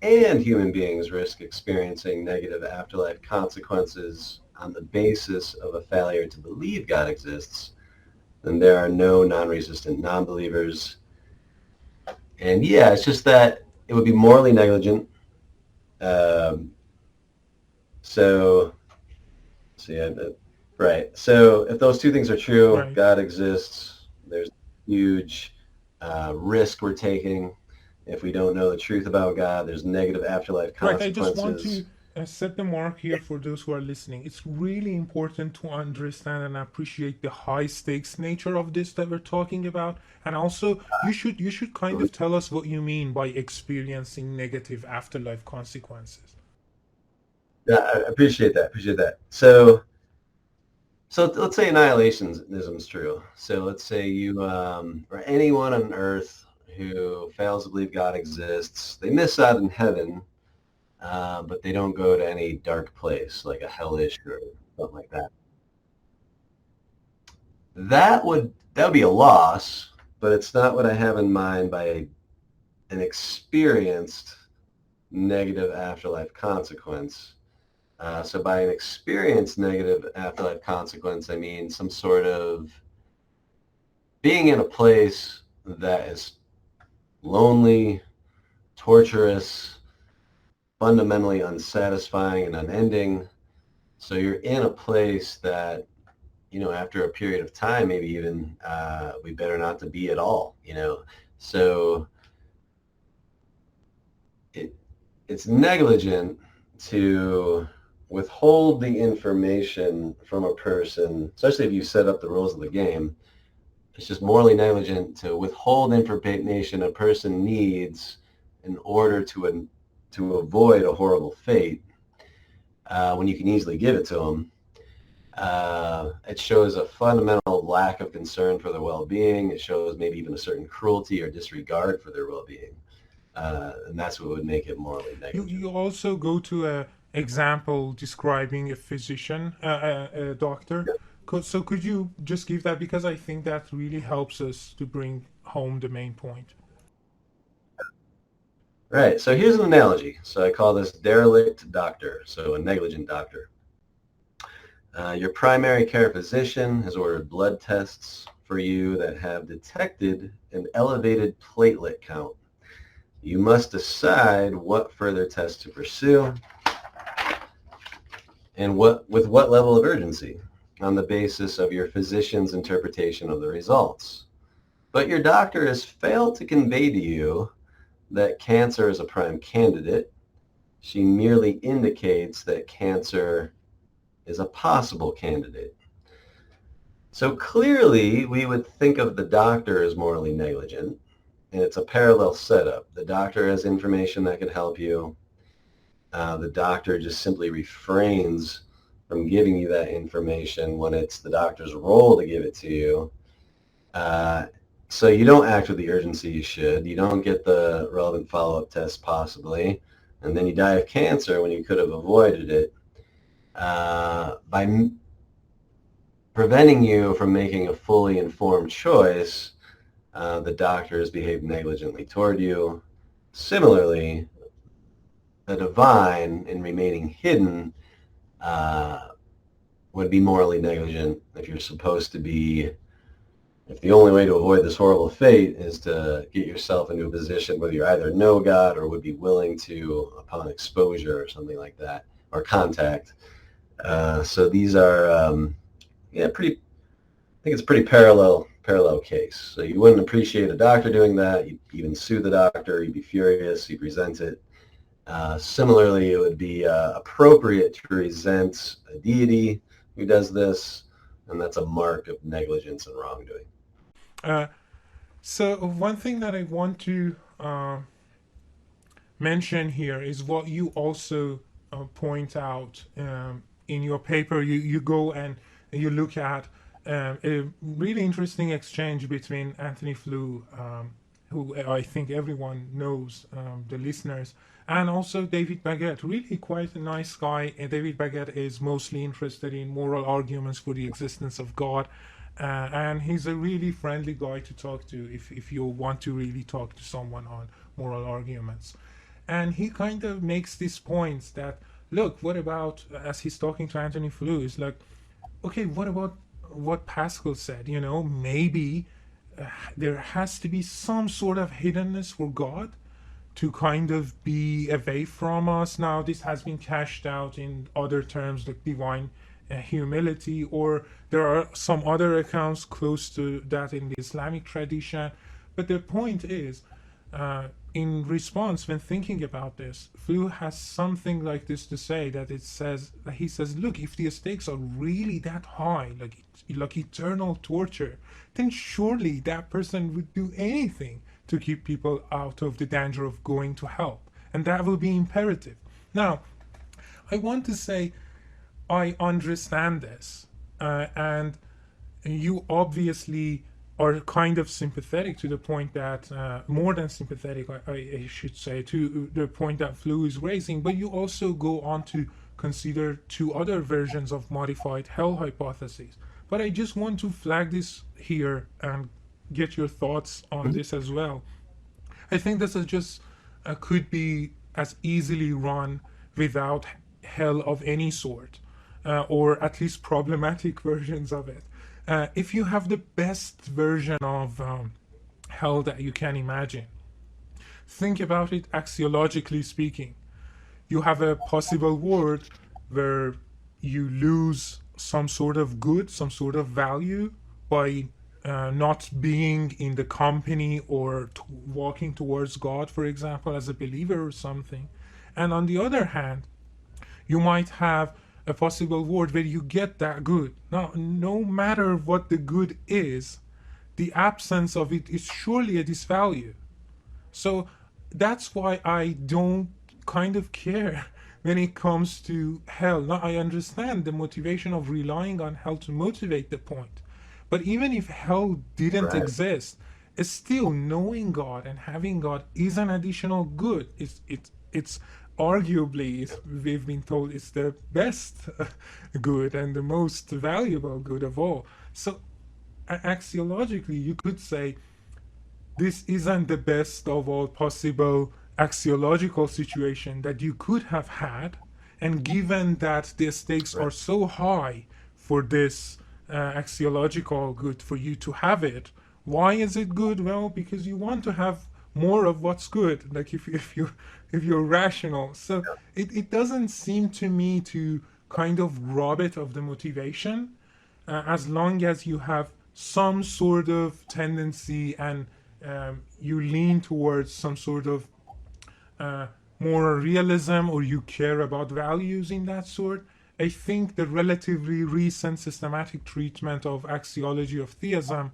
and human beings risk experiencing negative afterlife consequences on the basis of a failure to believe God exists, then there are no non-resistant non-believers. And yeah, it's just that it would be morally negligent. So yeah, right. So if those two things are true, Right. God exists, there's huge risk we're taking. If we don't know the truth about God, there's negative afterlife Right. I just want consequences. to set the mark here for those who are listening. It's really important to understand and appreciate the high stakes nature of this that we're talking about, and also you should kind of tell us what you mean by experiencing negative afterlife consequences. Yeah, I appreciate that. Appreciate that. So let's say annihilationism is true. So let's say you or anyone on earth who fails to believe God exists, they miss out in heaven, but they don't go to any dark place like a hellish or something like that. That would be a loss, but it's not what I have in mind by an experienced negative afterlife consequence. So by an experienced negative afterlife consequence, I mean some sort of being in a place that is lonely, torturous, fundamentally unsatisfying and unending. So you're in a place that, after a period of time, maybe even we better not to be at all. So it's negligent to withhold the information from a person, especially if you set up the rules of the game. It's just morally negligent to withhold information a person needs in order to avoid a horrible fate when you can easily give it to them. It shows a fundamental lack of concern for their well-being. It shows maybe even a certain cruelty or disregard for their well-being. And that's what would make it morally negligent. You also go to a example describing a physician, a doctor. So could you just give that, because I think that really helps us to bring home the main point. Right. So here's an analogy. So I call this derelict doctor, so a negligent doctor. Your primary care physician has ordered blood tests for you that have detected an elevated platelet count. You must decide what further tests to pursue and with what level of urgency on the basis of your physician's interpretation of the results. But your doctor has failed to convey to you that cancer is a prime candidate. She merely indicates that cancer is a possible candidate. So clearly, we would think of the doctor as morally negligent, and it's a parallel setup. The doctor has information that could help you. The doctor just simply refrains from giving you that information when it's the doctor's role to give it to you. So you don't act with the urgency you should. You don't get the relevant follow-up tests possibly, and then you die of cancer when you could have avoided it. By preventing you from making a fully informed choice, the doctor has behaved negligently toward you. Similarly, the divine, in remaining hidden, would be morally negligent if you're supposed to be, if the only way to avoid this horrible fate is to get yourself into a position where you either know God or would be willing to upon exposure or something like that, or contact. So these are, pretty, I think it's a pretty parallel case. So you wouldn't appreciate a doctor doing that. You'd even sue the doctor. You'd be furious. You'd resent it. Similarly, it would be appropriate to resent a deity who does this, and that's a mark of negligence and wrongdoing. So one thing that I want to mention here is what you also point out in your paper. You go and you look at a really interesting exchange between Anthony Flew, who I think everyone knows, the listeners, and also David Baguette, really quite a nice guy. David Baguette is mostly interested in moral arguments for the existence of God, and he's a really friendly guy to talk to if you want to really talk to someone on moral arguments. And he kind of makes these points that, look, what about, as he's talking to Anthony Flew, is like, okay, what about what Pascal said? Maybe there has to be some sort of hiddenness for God to kind of be away from us. Now, this has been cashed out in other terms like divine humility, or there are some other accounts close to that in the Islamic tradition. But the point is, in response, when thinking about this, Flew has something like this to say, that he says, look, if the stakes are really that high, like eternal torture, then surely that person would do anything to keep people out of the danger of going to hell. And that will be imperative. Now, I want to say, I understand this. And you obviously are kind of sympathetic to the point that, more than sympathetic, I should say, to the point that Flew is raising, but you also go on to consider two other versions of modified hell hypotheses. But I just want to flag this here and get your thoughts on this as well. I think this is just could be as easily run without hell of any sort, or at least problematic versions of it. If you have the best version of hell that you can imagine, think about it axiologically speaking. You have a possible world where you lose some sort of good, some sort of value by not being in the company or walking towards God, for example, as a believer or something. And on the other hand, You might have a possible world where you get that good. Now, no matter what the good is, the absence of it is surely a disvalue. So that's why I don't kind of care when it comes to hell. Now, I understand the motivation of relying on hell to motivate the point. But even if hell didn't Right. exist, still knowing God and having God is an additional good. It's arguably, we've been told, it's the best good and the most valuable good of all. So axiologically, you could say this isn't the best of all possible axiological situation that you could have had, and given that the stakes are so high for this axiological good for you to have it, why is it good? Well, because you want to have more of what's good, like if you're rational. So it doesn't seem to me to kind of rob it of the motivation, as long as you have some sort of tendency and you lean towards some sort of more realism, or you care about values in that sort. I think the relatively recent systematic treatment of axiology of theism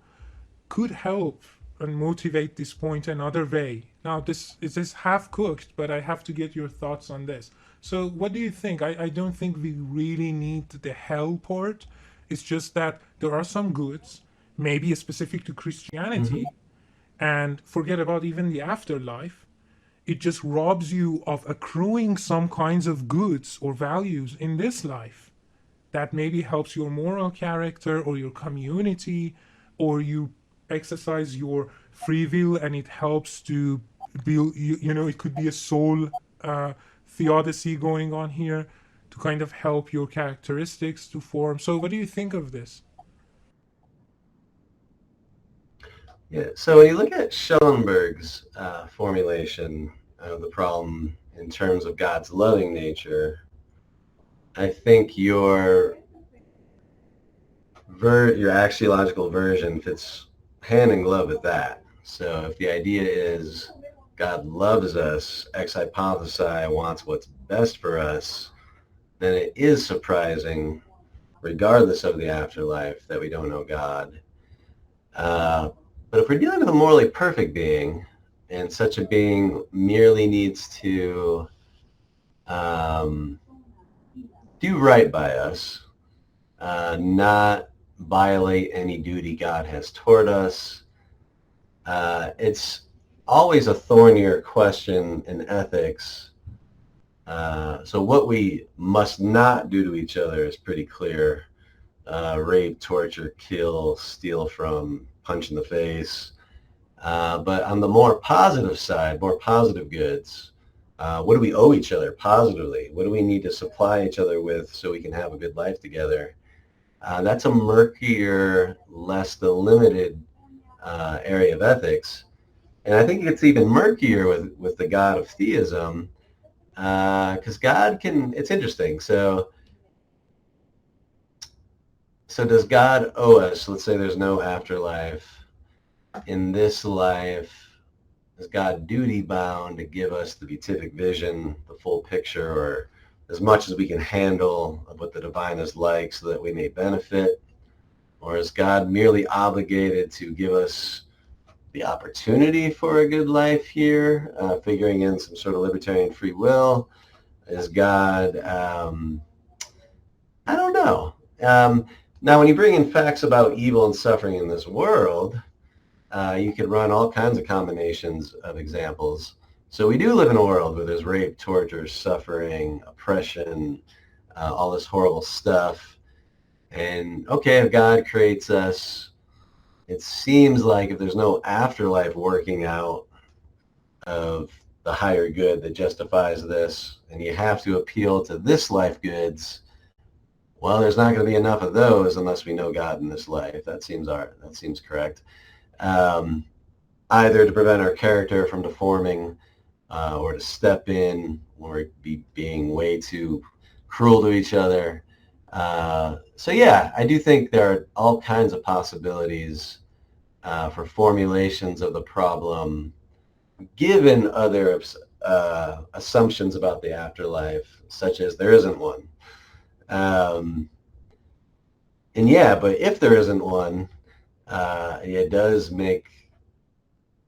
could help and motivate this point another way. Now, this is half cooked, but I have to get your thoughts on this. So what do you think? I don't think we really need the hell part. It's just that there are some goods, maybe specific to Christianity, and forget about even the afterlife. It just robs you of accruing some kinds of goods or values in this life that maybe helps your moral character or your community, or you exercise your free will and it helps to build, it could be a soul theodicy going on here to kind of help your characteristics to form. So what do you think of this? Yeah, so when you look at Schellenberg's formulation of the problem in terms of God's loving nature, I think your axiological version fits hand in glove with that. So if the idea is God loves us, ex hypothesi wants what's best for us, then it is surprising, regardless of the afterlife, that we don't know God. But if we're dealing with a morally perfect being, and such a being merely needs to do right by us, not violate any duty God has toward us, it's always a thornier question in ethics. So what we must not do to each other is pretty clear. Rape, torture, kill, steal from, punch in the face. But on the more positive side, more positive goods, what do we owe each other positively? What do we need to supply each other with so we can have a good life together? That's a murkier, less delimited area of ethics. And I think it's even murkier with the God of theism, because God can, it's interesting. So does God owe us? Let's say there's no afterlife. In this life, is God duty bound to give us the beatific vision, the full picture, or as much as we can handle of what the divine is like so that we may benefit? Or is God merely obligated to give us the opportunity for a good life here, figuring in some sort of libertarian free will? Is God, I don't know. Now, when you bring in facts about evil and suffering in this world, you could run all kinds of combinations of examples. So we do live in a world where there's rape, torture, suffering, oppression, all this horrible stuff. And okay, if God creates us, it seems like if there's no afterlife working out of the higher good that justifies this, and you have to appeal to this life goods, well, there's not going to be enough of those unless we know God in this life. That seems correct. Either to prevent our character from deforming, or to step in, or be being way too cruel to each other. So yeah, I do think there are all kinds of possibilities for formulations of the problem, given other assumptions about the afterlife, such as there isn't one. And yeah, but if there isn't one, it does make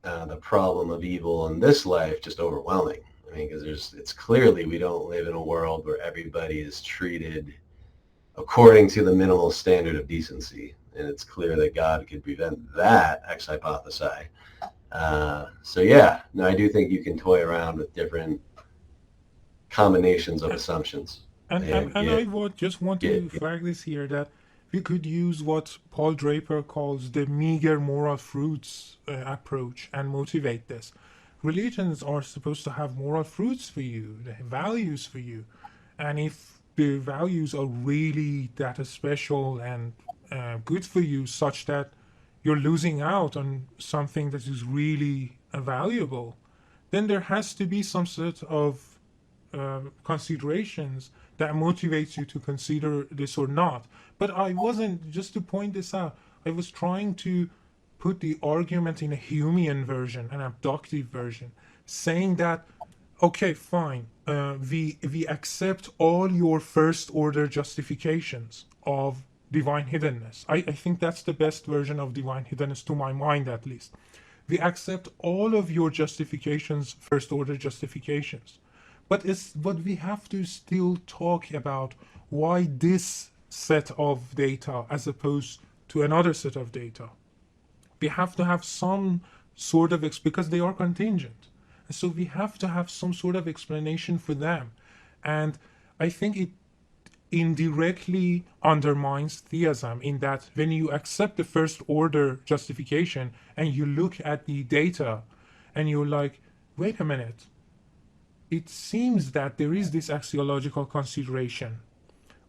the problem of evil in this life just overwhelming. I mean, because it's clearly we don't live in a world where everybody is treated according to the minimal standard of decency. And it's clear that God could prevent that, ex hypothesi. So yeah, no, I do think you can toy around with different combinations of assumptions. And I would just want to flag this here that we could use what Paul Draper calls the meager moral fruits approach and motivate this. Religions are supposed to have moral fruits for you, values for you. And if the values are really that special and good for you, such that you're losing out on something that is really valuable, then there has to be some sort of considerations that motivates you to consider this or not. But I wasn't, just to point this out, I was trying to put the argument in a Humean version, an abductive version, saying that, okay, fine, we accept all your first order justifications of divine hiddenness. I think that's the best version of divine hiddenness, to my mind at least. We accept all of your justifications, first order justifications. But we have to still talk about why this set of data as opposed to another set of data. We have to have some sort of, because they are contingent. So we have to have some sort of explanation for them. And I think it indirectly undermines theism in that when you accept the first order justification and you look at the data and you're like, wait a minute, it seems that there is this axiological consideration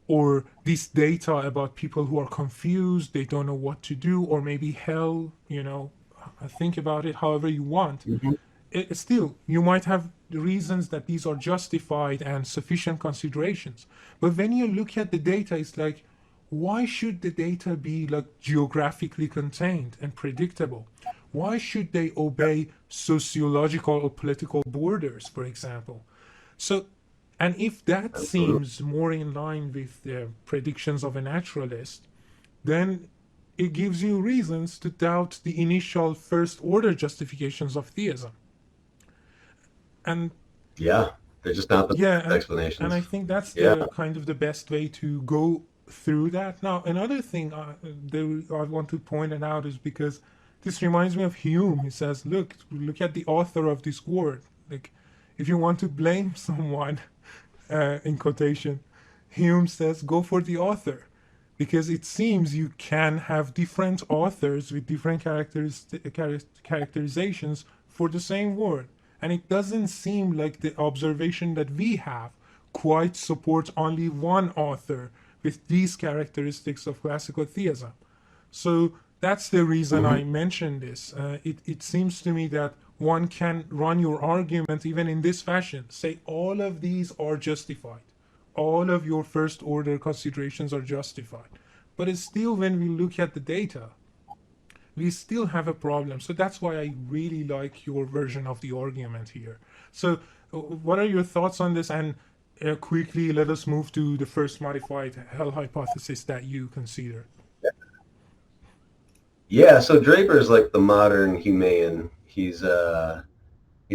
or this data about people who are confused, they don't know what to do, or maybe hell, think about it however you want. Still, you might have reasons that these are justified and sufficient considerations. But when you look at the data, it's like, why should the data be like geographically contained and predictable? Why should they obey sociological or political borders, for example? So, and if that seems more in line with the predictions of a naturalist, then it gives you reasons to doubt the initial first order justifications of theism. And yeah, they're just not the explanations. And I think that's the kind of the best way to go through that. Now, another thing that I want to point it out is because this reminds me of Hume. He says, look at the author of this word. Like, if you want to blame someone, in quotation, Hume says, go for the author. Because it seems you can have different authors with different characterizations for the same word. And it doesn't seem like the observation that we have quite supports only one author with these characteristics of classical theism. So that's the reason I mentioned this. It seems to me that one can run your argument even in this fashion. Say all of these are justified. All of your first order considerations are justified. But it's still, when we look at the data, we still have a problem. So that's why I really like your version of the argument here. So what are your thoughts on this? And quickly, let us move to the first modified hell hypothesis that you consider. Yeah, so Draper is like the modern Humean. He's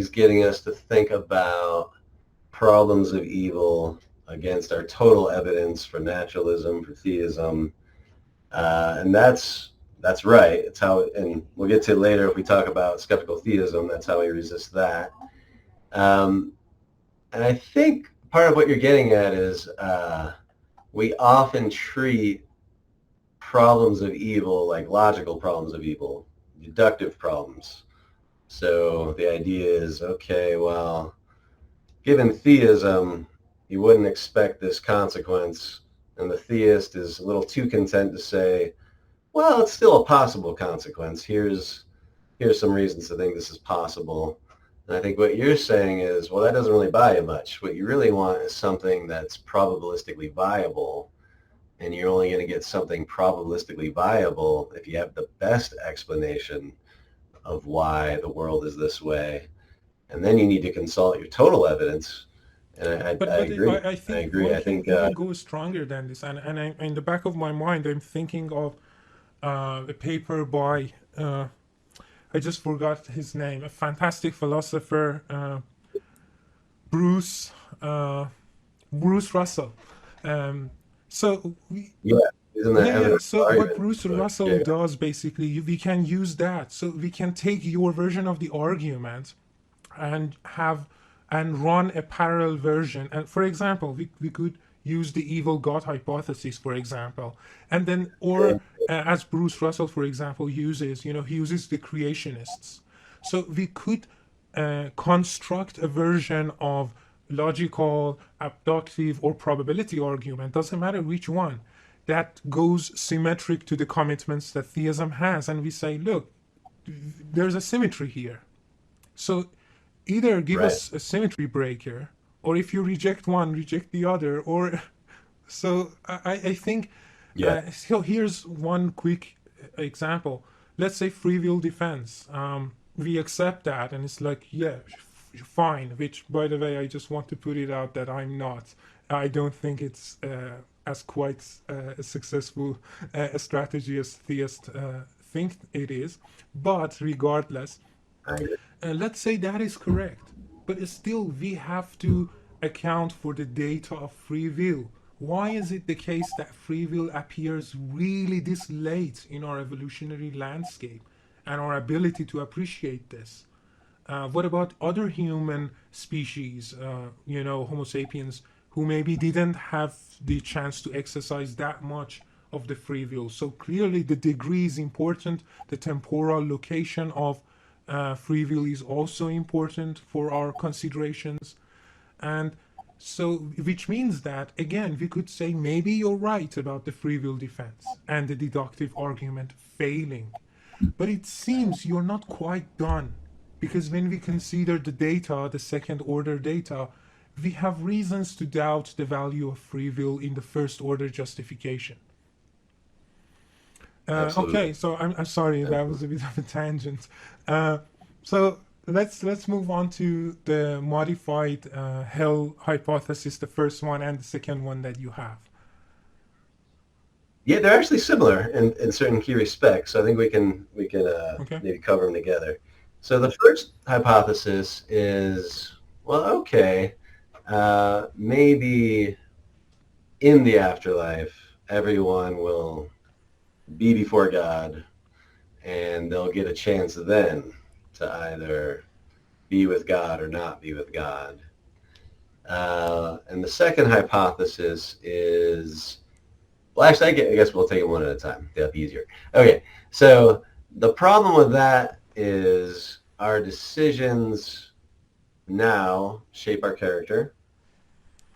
getting us to think about problems of evil against our total evidence for naturalism, for theism, and that's right. It's how, and we'll get to it later if we talk about skeptical theism. That's how we resist that. And I think part of what you're getting at is we often treat problems of evil like logical problems of evil, deductive problems. So the idea is, okay, well, given theism, you wouldn't expect this consequence, and the theist is a little too content to say, well, it's still a possible consequence. Here's some reasons to think this is possible. And I think what you're saying is, well, that doesn't really buy you much. What you really want is something that's probabilistically viable, and you're only going to get something probabilistically viable if you have the best explanation of why the world is this way. and then you need to consult your total evidence. And I agree. I think I agree. one I can think even go stronger than this. And in the back of my mind, I'm thinking of a paper by, I just forgot his name, a fantastic philosopher, Bruce Russell. So yeah, isn't that evidence so what argument? Bruce But, Russell yeah, does basically, we can use that. So we can take your version of the argument and run a parallel version. And for example, we could use the evil God hypothesis, for example, and then, or as Bruce Russell, for example, uses, he uses the creationists. So we could construct a version of logical, abductive, or probability argument, doesn't matter which one, that goes symmetric to the commitments that theism has. And we say, look, there's a symmetry here. So either give right. us a symmetry breaker, or if you reject one, reject the other. Or so I think. Yeah. So here's one quick example. Let's say free will defense. We accept that, and it's like, yeah, fine. Which, by the way, I just want to put it out that I'm not. I don't think it's as quite a successful strategy as theists think it is. But regardless, I agree. let's say that is correct, but still we have to account for the data of free will. Why is it the case that free will appears really this late in our evolutionary landscape and our ability to appreciate this? What about other human species, Homo sapiens, who maybe didn't have the chance to exercise that much of the free will? So clearly the degree is important. The temporal location of free will is also important for our considerations. And so, which means that, again, we could say maybe you're right about the free will defense and the deductive argument failing. But it seems you're not quite done, because when we consider the data, the second order data, we have reasons to doubt the value of free will in the first order justification. Absolutely. Okay, so I'm sorry, that was a bit of a tangent. So let's move on to the modified hell hypothesis, the first one and the second one that you have. Yeah, they're actually similar in certain key respects. So I think we can Okay. maybe cover them together. So the first hypothesis is, well, okay, maybe in the afterlife, everyone will be before God, and they'll get a chance then to either be with God or not be with God. And the second hypothesis is, well, actually, I guess we'll take it one at a time. That'll be easier. Okay, so the problem with that is our decisions now shape our character.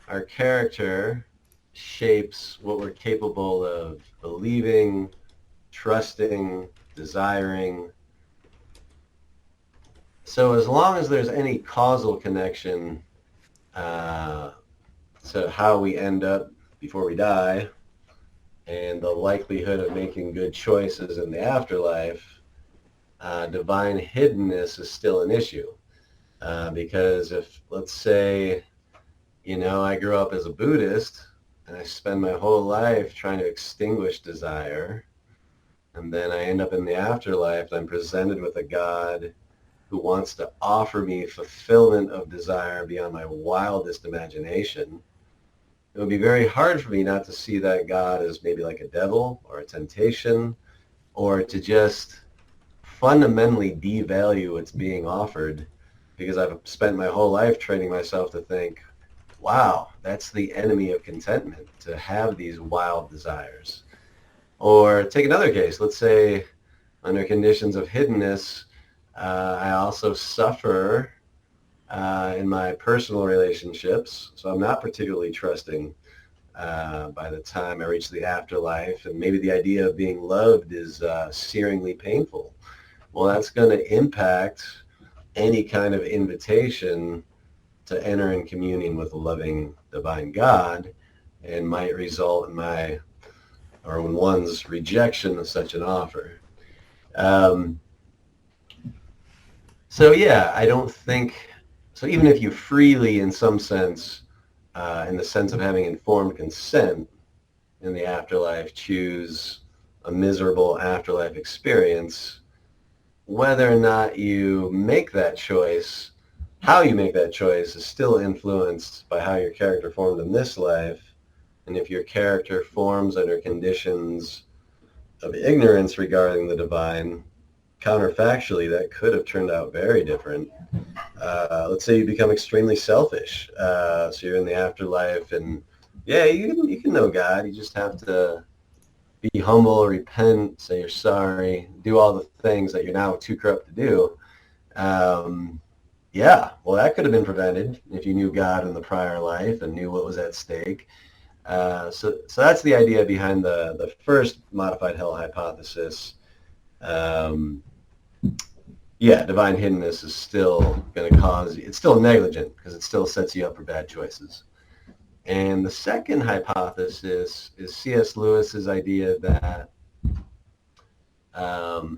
Our character shapes what we're capable of believing, trusting, desiring. So as long as there's any causal connection to how we end up before we die and the likelihood of making good choices in the afterlife, divine hiddenness is still an issue. Because if, let's say, I grew up as a Buddhist and I spend my whole life trying to extinguish desire, and then I end up in the afterlife and I'm presented with a God who wants to offer me fulfillment of desire beyond my wildest imagination, it would be very hard for me not to see that God as maybe like a devil or a temptation, or to just fundamentally devalue what's being offered, because I've spent my whole life training myself to think, wow, that's the enemy of contentment, to have these wild desires. Or take another case. Let's say under conditions of hiddenness, I also suffer in my personal relationships, so I'm not particularly trusting by the time I reach the afterlife, and maybe the idea of being loved is searingly painful. Well, that's going to impact any kind of invitation to enter in communion with a loving divine God, and might result in my or in one's rejection of such an offer. So yeah, I don't think So even if you freely, in some sense, in the sense of having informed consent in the afterlife, choose a miserable afterlife experience, whether or not you make that choice, how you make that choice is still influenced by how your character formed in this life. And if your character forms under conditions of ignorance regarding the divine, counterfactually, that could have turned out very different. Let's say you become extremely selfish. So you're in the afterlife, and yeah, you can know God. You just have to be humble, repent, say you're sorry, do all the things that you're now too corrupt to do. Yeah, well, that could have been prevented if you knew God in the prior life and knew what was at stake. So that's the idea behind the first modified hell hypothesis. Yeah, divine hiddenness is still going to cause, it's still negligent because it still sets you up for bad choices. And the second hypothesis is C.S. Lewis's idea that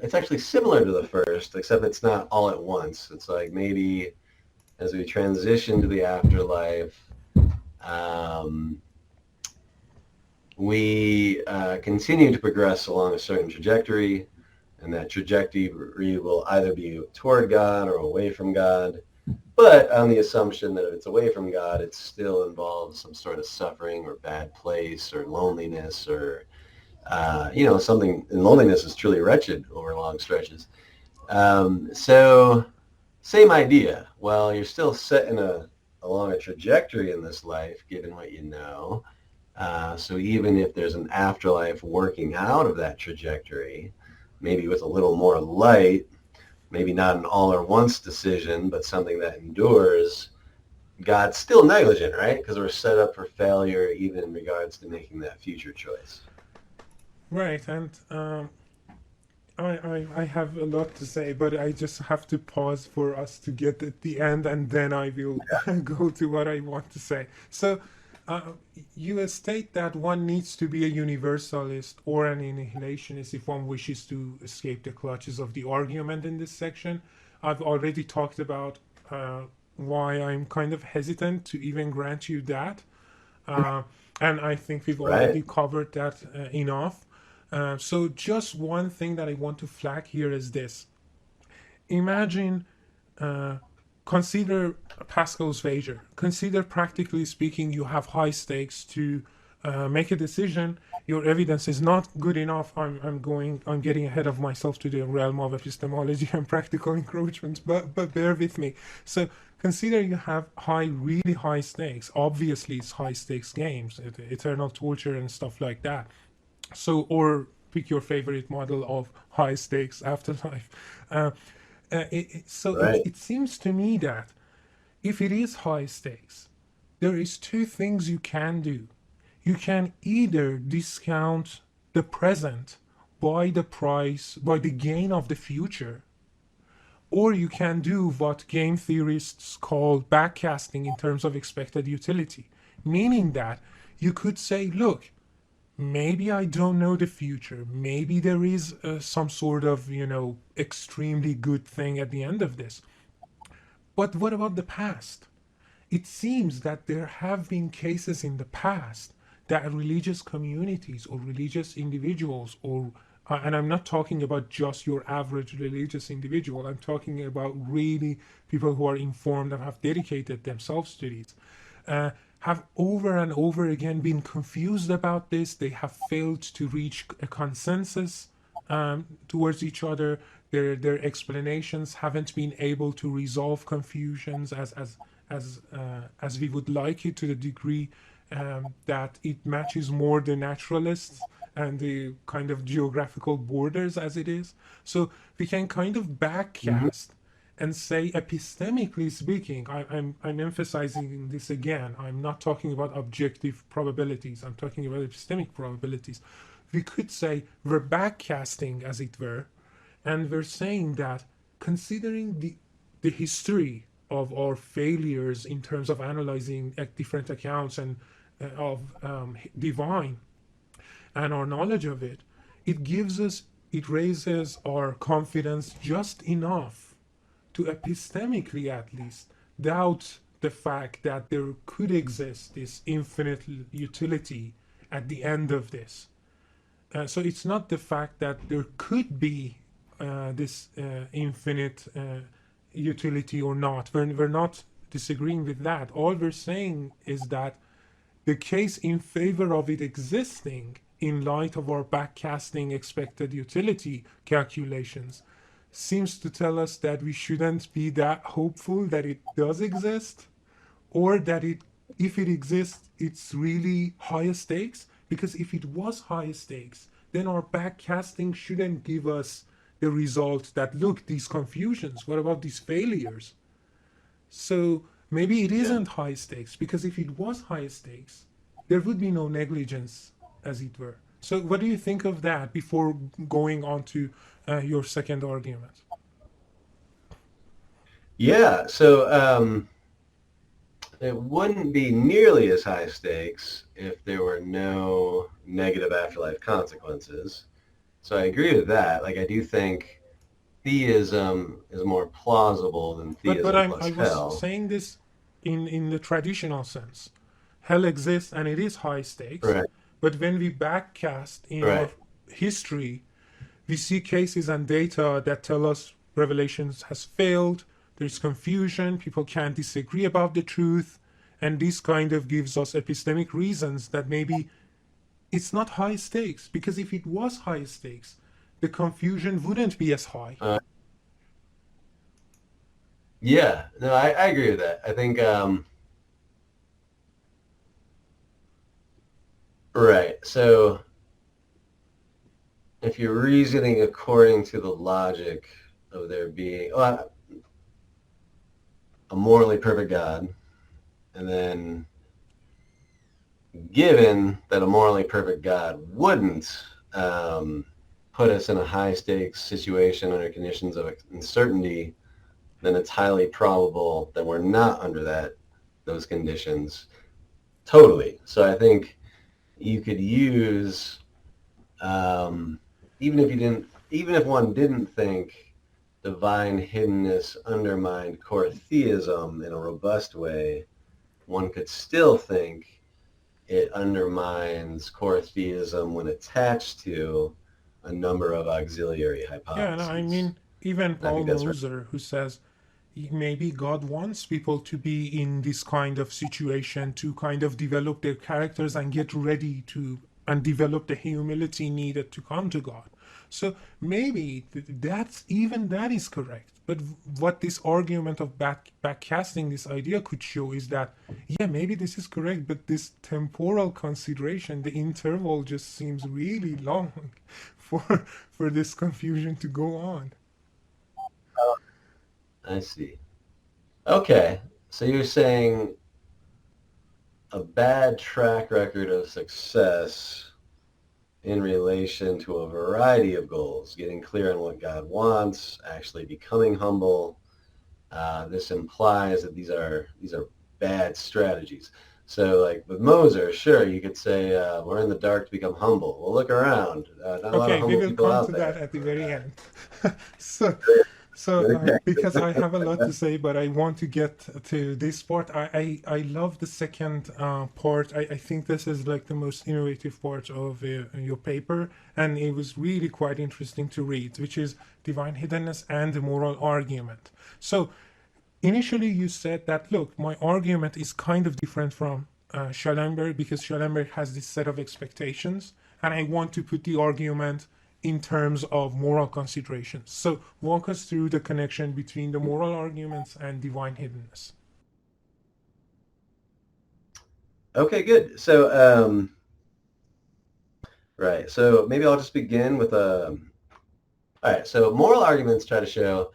it's actually similar to the first, except it's not all at once. It's like maybe as we transition to the afterlife, we continue to progress along a certain trajectory, and that trajectory will either be toward God or away from God, but on the assumption that if it's away from God, it still involves some sort of suffering or bad place or loneliness or, something, and loneliness is truly wretched over long stretches. So same idea. Well, you're still set along a trajectory in this life, given what you know. So even if there's an afterlife working out of that trajectory, maybe with a little more light, maybe not an all or once decision, but something that endures, God's still negligent, right? Because we're set up for failure even in regards to making that future choice. Right, and I have a lot to say, but I just have to pause for us to get at the end, and then I will go to what I want to say. So, you state that one needs to be a universalist or an annihilationist if one wishes to escape the clutches of the argument in this section. I've already talked about why I'm kind of hesitant to even grant you that. And I think we've already covered that enough. So just one thing that I want to flag here is this. Imagine, consider Pascal's wager. Consider, practically speaking, you have high stakes to make a decision. Your evidence is not good enough. I'm getting ahead of myself to the realm of epistemology and practical encroachments, but bear with me. So consider you have really high stakes. Obviously, it's high stakes games, eternal torture and stuff like that. So, or pick your favorite model of high stakes afterlife. It seems to me that if it is high stakes, there is two things you can do. You can either discount the present by the gain of the future, or you can do what game theorists call backcasting in terms of expected utility, meaning that you could say, look, maybe I don't know the future. Maybe there is some sort of, extremely good thing at the end of this. But what about the past? It seems that there have been cases in the past that religious communities or religious individuals, and I'm not talking about just your average religious individual, I'm talking about really people who are informed and have dedicated themselves to these, have over and over again been confused about this. They have failed to reach a consensus towards each other. Their explanations haven't been able to resolve confusions as we would like it, to the degree that it matches more the naturalists and the kind of geographical borders as it is. So we can kind of backcast and say, epistemically speaking, I'm emphasizing this again, I'm not talking about objective probabilities, I'm talking about epistemic probabilities. We could say we're backcasting, as it were, and we're saying that considering the history of our failures in terms of analyzing different accounts and of divine and our knowledge of it, it raises our confidence just enough to epistemically at least doubt the fact that there could exist this infinite utility at the end of this. So it's not the fact that there could be this infinite utility or not. We're not disagreeing with that. All we're saying is that the case in favor of it existing in light of our backcasting expected utility calculations seems to tell us that we shouldn't be that hopeful that it does exist, or that if it exists, it's really high stakes. Because if it was high stakes, then our backcasting shouldn't give us the result that, look, these confusions, what about these failures? So maybe it isn't high stakes, because if it was high stakes, there would be no negligence, as it were. So what do you think of that before going on to your second argument? Yeah, so it wouldn't be nearly as high stakes if there were no negative afterlife consequences. So I agree with that. Like, I do think theism is more plausible than theism But plus I hell. was saying this in the traditional sense. Hell exists and it is high stakes. Right. But when we backcast in our history, we see cases and data that tell us revelations has failed, there's confusion, people can't disagree about the truth, and this kind of gives us epistemic reasons that maybe it's not high stakes, because if it was high stakes, the confusion wouldn't be as high. Yeah, no, I agree with that. I think, right. So if you're reasoning according to the logic of there being a morally perfect God, and then given that a morally perfect God wouldn't put us in a high stakes situation under conditions of uncertainty, then it's highly probable that we're not under those conditions totally. So I think you could use, even if one didn't think divine hiddenness undermined core theism in a robust way, one could still think it undermines core theism when attached to a number of auxiliary hypotheses. Yeah, no, I mean, even Paul Moser, right, who says maybe God wants people to be in this kind of situation to kind of develop their characters and get ready to and develop the humility needed to come to God. So maybe that is correct. But what this argument of backcasting this idea could show is that, yeah, maybe this is correct, but this temporal consideration, the interval just seems really long for this confusion to go on. I see. Okay, so you're saying a bad track record of success in relation to a variety of goals, getting clear on what God wants, actually becoming humble. This implies that these are bad strategies. So like with Moser, sure, you could say we're in the dark to become humble. Well, look around. Not a lot of Okay, we humble will people come out to there. that at the very end. Because I have a lot to say, but I want to get to this part. I love the second part. I think this is like the most innovative part of your paper, and it was really quite interesting to read, which is divine hiddenness and the moral argument. So initially you said that, look, my argument is kind of different from Schellenberg, because Schellenberg has this set of expectations, and I want to put the argument in terms of moral considerations. So walk us through the connection between the moral arguments and divine hiddenness. Okay, good. So, right. So maybe I'll just begin with all right. So moral arguments try to show,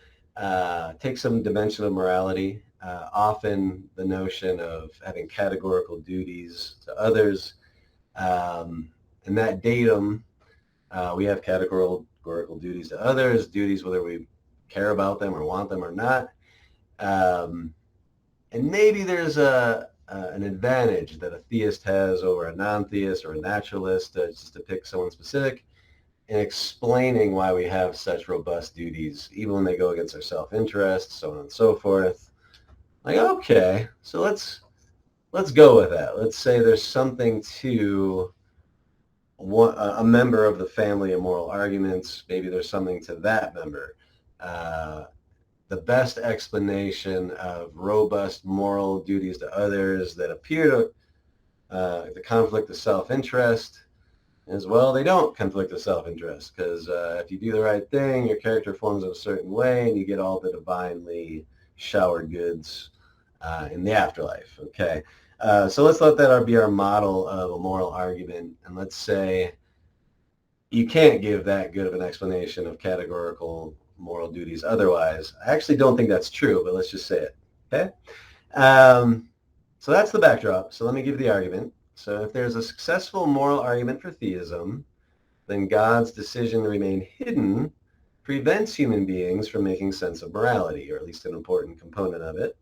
take some dimension of morality, often the notion of having categorical duties to others. And that datum, we have categorical duties to others, duties whether we care about them or want them or not. And maybe there's an advantage that a theist has over a non-theist or a naturalist, just to pick someone specific, in explaining why we have such robust duties, even when they go against our self-interest, so on and so forth. Like, okay, so let's go with that. Let's say there's something to a member of the family of moral arguments. Maybe there's something to that member. The best explanation of robust moral duties to others that appear to the conflict of self-interest is, well, they don't conflict with self-interest, because if you do the right thing, your character forms in a certain way, and you get all the divinely showered goods in the afterlife. Okay, so let's let that be our model of a moral argument, and let's say you can't give that good of an explanation of categorical moral duties otherwise. I actually don't think that's true, but let's just say it. Okay, so that's the backdrop. So let me give the argument. So if there's a successful moral argument for theism, then God's decision to remain hidden prevents human beings from making sense of morality, or at least an important component of it.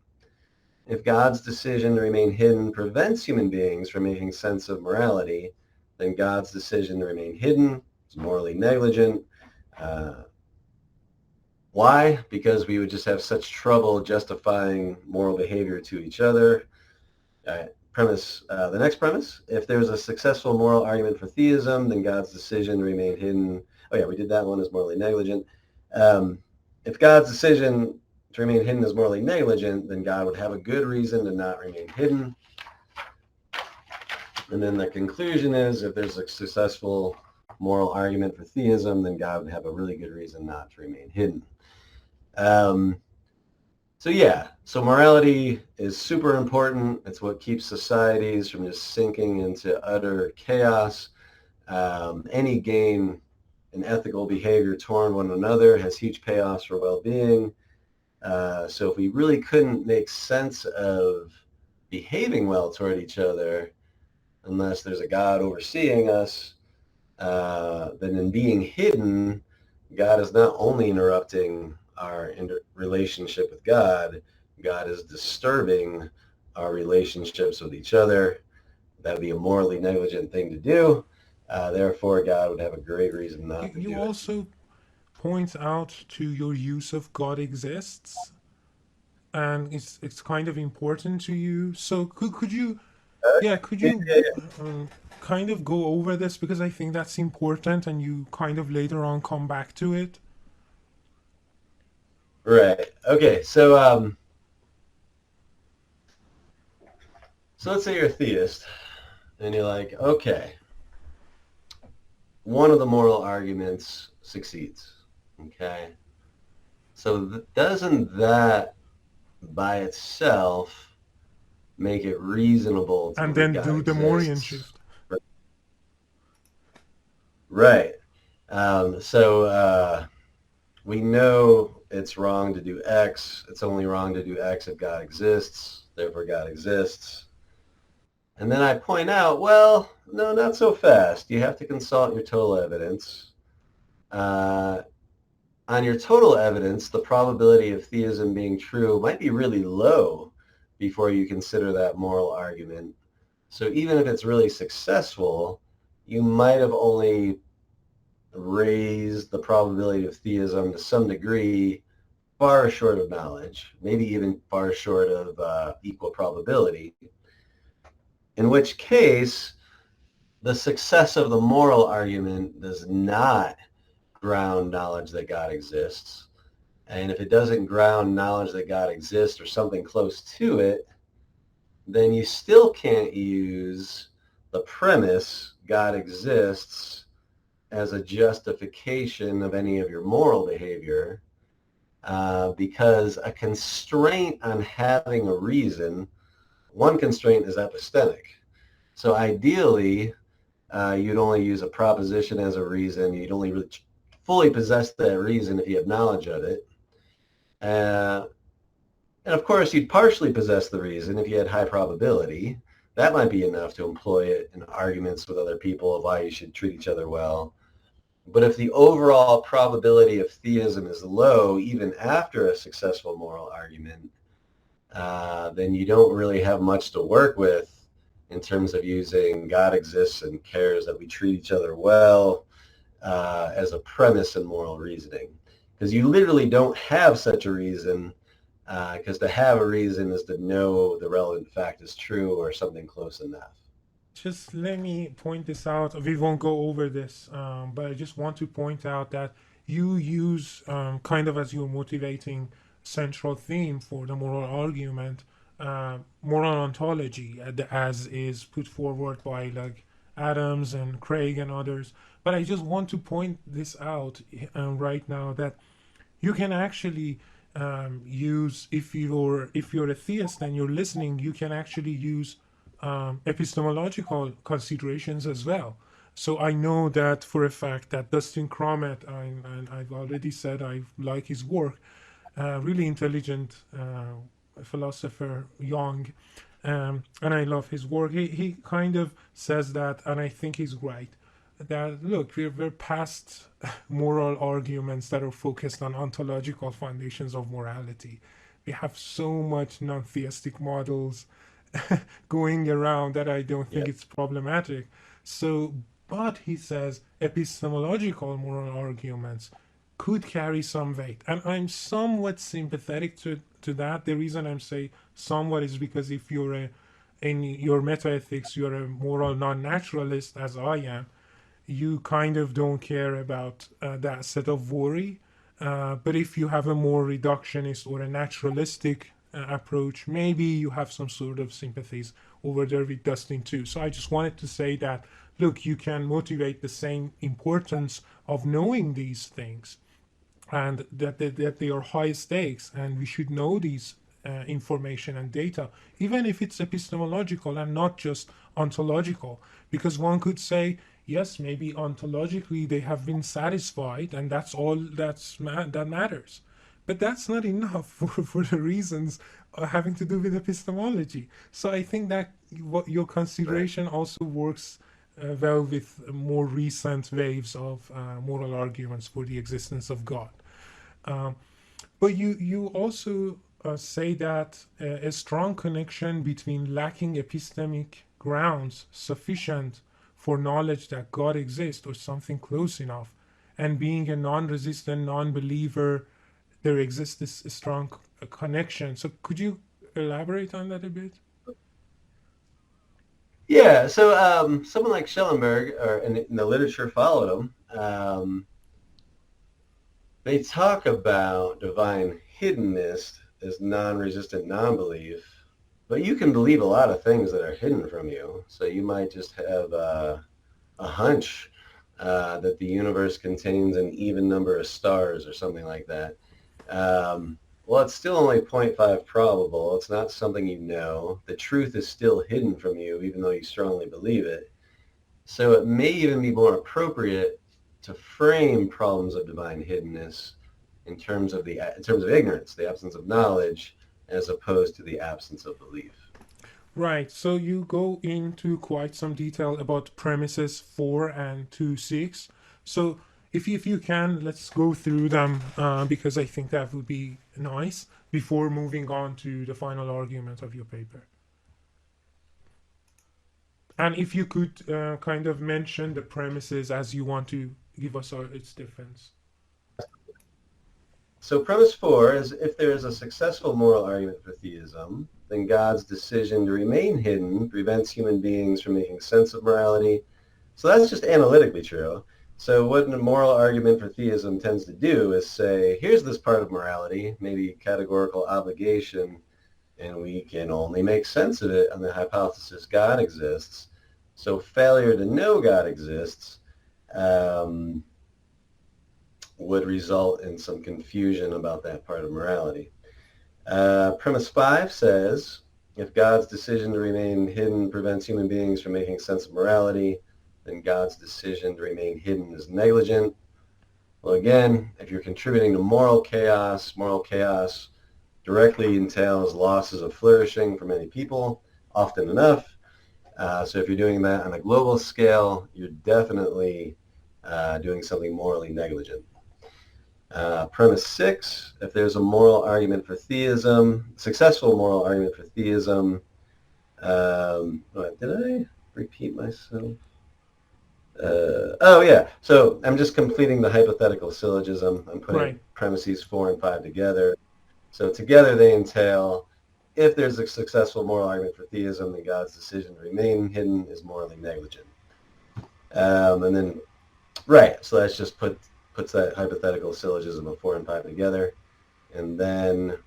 If God's decision to remain hidden prevents human beings from making sense of morality, then God's decision to remain hidden is morally negligent. Why? Because we would just have such trouble justifying moral behavior to each other. The next premise, if there's a successful moral argument for theism, then God's decision to remain hidden. Oh yeah, we did that one, is morally negligent. If God's decision to remain hidden is morally negligent, then God would have a good reason to not remain hidden. And then the conclusion is, if there's a successful moral argument for theism, then God would have a really good reason not to remain hidden. So morality is super important. It's what keeps societies from just sinking into utter chaos. Any gain in ethical behavior toward one another has huge payoffs for well-being. So if we really couldn't make sense of behaving well toward each other, unless there's a God overseeing us, then in being hidden, God is not only interrupting our relationship with God, God is disturbing our relationships with each other. That would be a morally negligent thing to do. Therefore, God would have a great reason not to do it. You also point out to your use of God exists, and it's kind of important to you. So could you kind of go over this, because I think that's important, and you kind of later on come back to it. Right. Okay. So let's say you're a theist, and you're like, okay, one of the moral arguments succeeds. Okay. So doesn't that by itself make it reasonable to and then God do the Morian shift? Right. We know it's wrong to do X. It's only wrong to do X if God exists. Therefore, God exists. And then I point out, well, no, not so fast. You have to consult your total evidence. On your total evidence, the probability of theism being true might be really low before you consider that moral argument. So even if it's really successful, you might have only raised the probability of theism to some degree far short of knowledge, maybe even far short of equal probability, in which case the success of the moral argument does not ground knowledge that God exists. And if it doesn't ground knowledge that God exists or something close to it, then you still can't use the premise God exists as a justification of any of your moral behavior, because a constraint on having a reason, one constraint is epistemic. So ideally, you'd only use a proposition as a reason. You'd only really fully possess that reason if you have knowledge of it. And of course, you'd partially possess the reason if you had high probability. That might be enough to employ it in arguments with other people of why you should treat each other well. But if the overall probability of theism is low, even after a successful moral argument, then you don't really have much to work with in terms of using God exists and cares that we treat each other well as a premise in moral reasoning. Because you literally don't have such a reason Because to have a reason is to know the relevant fact is true or something close enough. Just let me point this out. We won't go over this, but I just want to point out that you use kind of as your motivating central theme for the moral argument, moral ontology, as is put forward by like Adams and Craig and others. But I just want to point this out right now, that you can actually use, if you're a theist and you're listening, you can actually use epistemological considerations as well. So I know that for a fact that Dustin Cromet, and I've already said I like his work, really intelligent philosopher, young, and I love his work. He kind of says that, and I think he's right, that look, we're past moral arguments that are focused on ontological foundations of morality. We have so much non-theistic models going around that I don't think it's problematic. So, but he says epistemological moral arguments could carry some weight, and I'm somewhat sympathetic to that. The reason I'm saying somewhat is because if you're in your metaethics, you're a moral non-naturalist, as I am, you kind of don't care about that set of worry. But if you have a more reductionist or a naturalistic approach, maybe you have some sort of sympathies over there with Dustin too. So I just wanted to say that, look, you can motivate the same importance of knowing these things, and that they are high stakes, and we should know these information and data, even if it's epistemological and not just ontological. Because one could say, yes, maybe ontologically they have been satisfied, and that's all that matters. But that's not enough for the reasons having to do with epistemology. So I think that what your consideration also works well with more recent waves of moral arguments for the existence of God. But you also say that a strong connection between lacking epistemic grounds sufficient for knowledge that God exists or something close enough, and being a non-resistant non-believer, there exists this strong connection. So could you elaborate on that a bit? Yeah, so someone like Schellenberg, or in the literature followed him, they talk about divine hiddenness as non-resistant non-belief, but you can believe a lot of things that are hidden from you. So you might just have a hunch that the universe contains an even number of stars or something like that. Well, it's still only 0.5 probable. It's not something you know. The truth is still hidden from you, even though you strongly believe it. So it may even be more appropriate to frame problems of divine hiddenness in terms of ignorance, the absence of knowledge, as opposed to the absence of belief. Right. So you go into quite some detail about premises 4 and 2.6. So if you can, let's go through them because I think that would be nice before moving on to the final argument of your paper. And if you could kind of mention the premises as you want to give us its difference. So premise 4 is, if there is a successful moral argument for theism, then God's decision to remain hidden prevents human beings from making sense of morality. So that's just analytically true. So what a moral argument for theism tends to do is say, here's this part of morality, maybe categorical obligation, and we can only make sense of it on the hypothesis God exists. So failure to know God exists would result in some confusion about that part of morality. Premise 5 says, if God's decision to remain hidden prevents human beings from making sense of morality, then God's decision to remain hidden is negligent. Well, again, if you're contributing to moral chaos directly entails losses of flourishing for many people, often enough. So if you're doing that on a global scale, you're definitely doing something morally negligent. Premise 6, if there's a moral argument for theism, successful moral argument for theism, did I repeat myself? So I'm just completing the hypothetical syllogism. I'm putting premises 4 and 5 together. So together they entail, if there's a successful moral argument for theism, then God's decision to remain hidden is morally negligent. And then, right, so that's just puts that hypothetical syllogism of 4 and 5 together. And then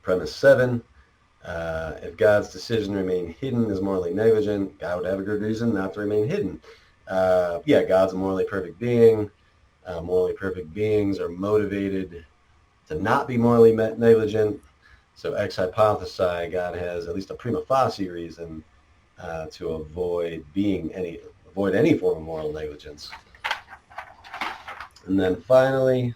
premise 7, if God's decision to remain hidden is morally negligent, God would have a good reason not to remain hidden. Yeah, God's a morally perfect being. Morally perfect beings are motivated to not be morally negligent. So ex hypothesi, God has at least a prima facie reason to avoid any form of moral negligence. And then finally,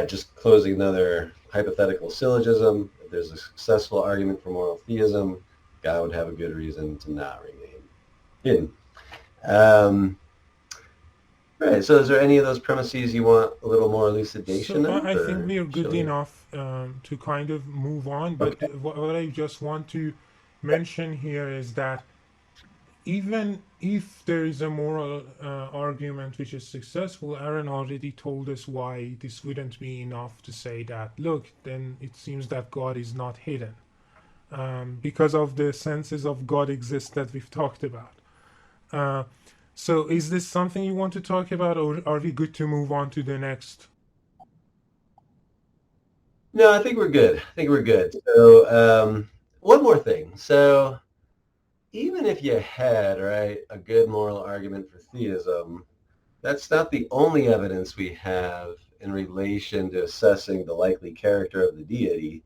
just closing another hypothetical syllogism. If there's a successful argument for moral theism, God would have a good reason to not remain hidden. Right, so is there any of those premises you want a little more elucidation So of? I think we are good shall we- enough to kind of move on. But Okay. what I just want to mention here is that even if there is a moral argument which is successful, Aaron already told us why this wouldn't be enough to say that, look, then it seems that God is not hidden. Because of the senses of God exist that we've talked about. So is this something you want to talk about, or are we good to move on to the next? No, I think we're good. So one more thing. So even if you had, right, a good moral argument for theism, that's not the only evidence we have in relation to assessing the likely character of the deity.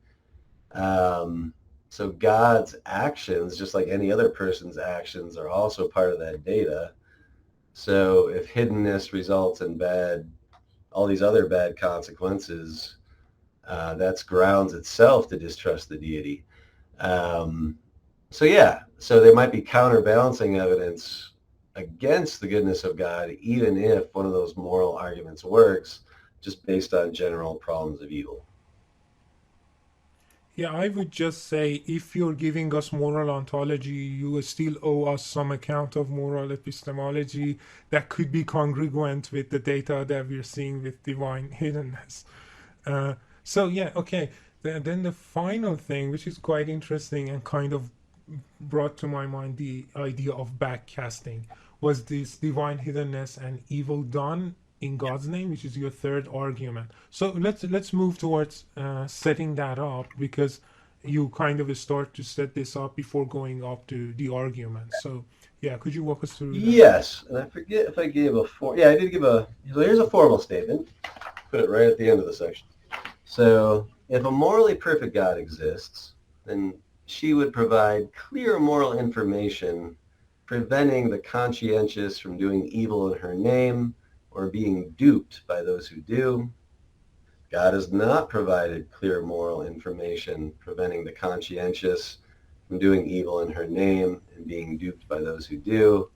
So God's actions, just like any other person's actions, are also part of that data. So if hiddenness results in all these other bad consequences, that's grounds itself to distrust the deity. So there might be counterbalancing evidence against the goodness of God, even if one of those moral arguments works, just based on general problems of evil. Yeah, I would just say if you're giving us moral ontology, you still owe us some account of moral epistemology that could be congruent with the data that we're seeing with divine hiddenness. Okay. Then the final thing, which is quite interesting and kind of brought to my mind the idea of backcasting, was this divine hiddenness and evil done in God's name, which is your third argument. So let's move towards setting that up, because you kind of start to set this up before going up to the argument. So yeah, could you walk us through that? Yes, and I forget if I gave I did give so here's a formal statement. Put it right at the end of the section. So if a morally perfect God exists, then she would provide clear moral information preventing the conscientious from doing evil in her name or being duped by those who do. God has not provided clear moral information preventing the conscientious from doing evil in her name and being duped by those who do.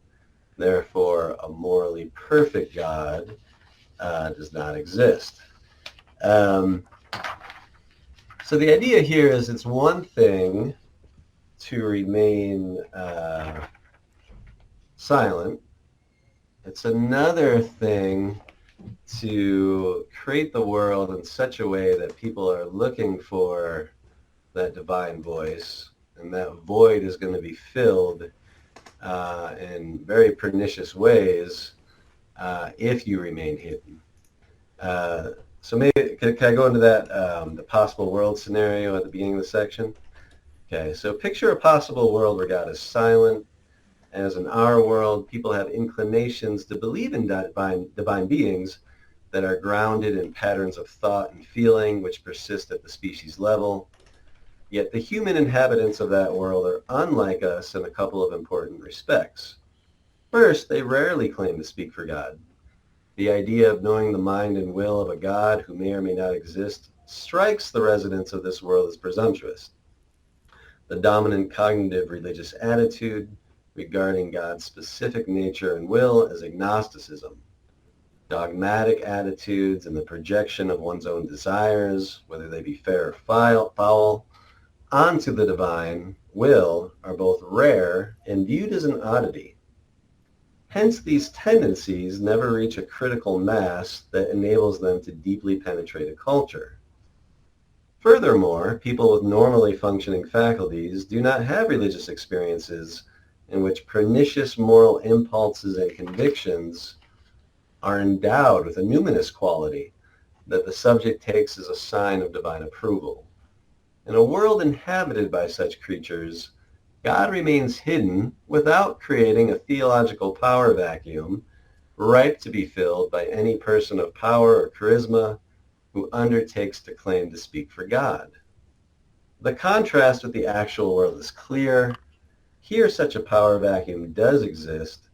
Therefore, a morally perfect God does not exist. So the idea here is it's one thing to remain silent. It's another thing to create the world in such a way that people are looking for that divine voice, and that void is going to be filled in very pernicious ways if you remain hidden. So maybe, can I go into that, the possible world scenario at the beginning of the section? Okay, so picture a possible world where God is silent. As in our world, people have inclinations to believe in divine beings that are grounded in patterns of thought and feeling which persist at the species level. Yet the human inhabitants of that world are unlike us in a couple of important respects. First, they rarely claim to speak for God. The idea of knowing the mind and will of a God who may or may not exist strikes the residents of this world as presumptuous. The dominant cognitive religious attitude regarding God's specific nature and will is agnosticism. Dogmatic attitudes and the projection of one's own desires, whether they be fair or foul, onto the divine will are both rare and viewed as an oddity. Hence, these tendencies never reach a critical mass that enables them to deeply penetrate a culture. Furthermore, people with normally functioning faculties do not have religious experiences in which pernicious moral impulses and convictions are endowed with a numinous quality that the subject takes as a sign of divine approval. In a world inhabited by such creatures, God remains hidden without creating a theological power vacuum ripe to be filled by any person of power or charisma who undertakes to claim to speak for God. The contrast with the actual world is clear. Here such a power vacuum does exist,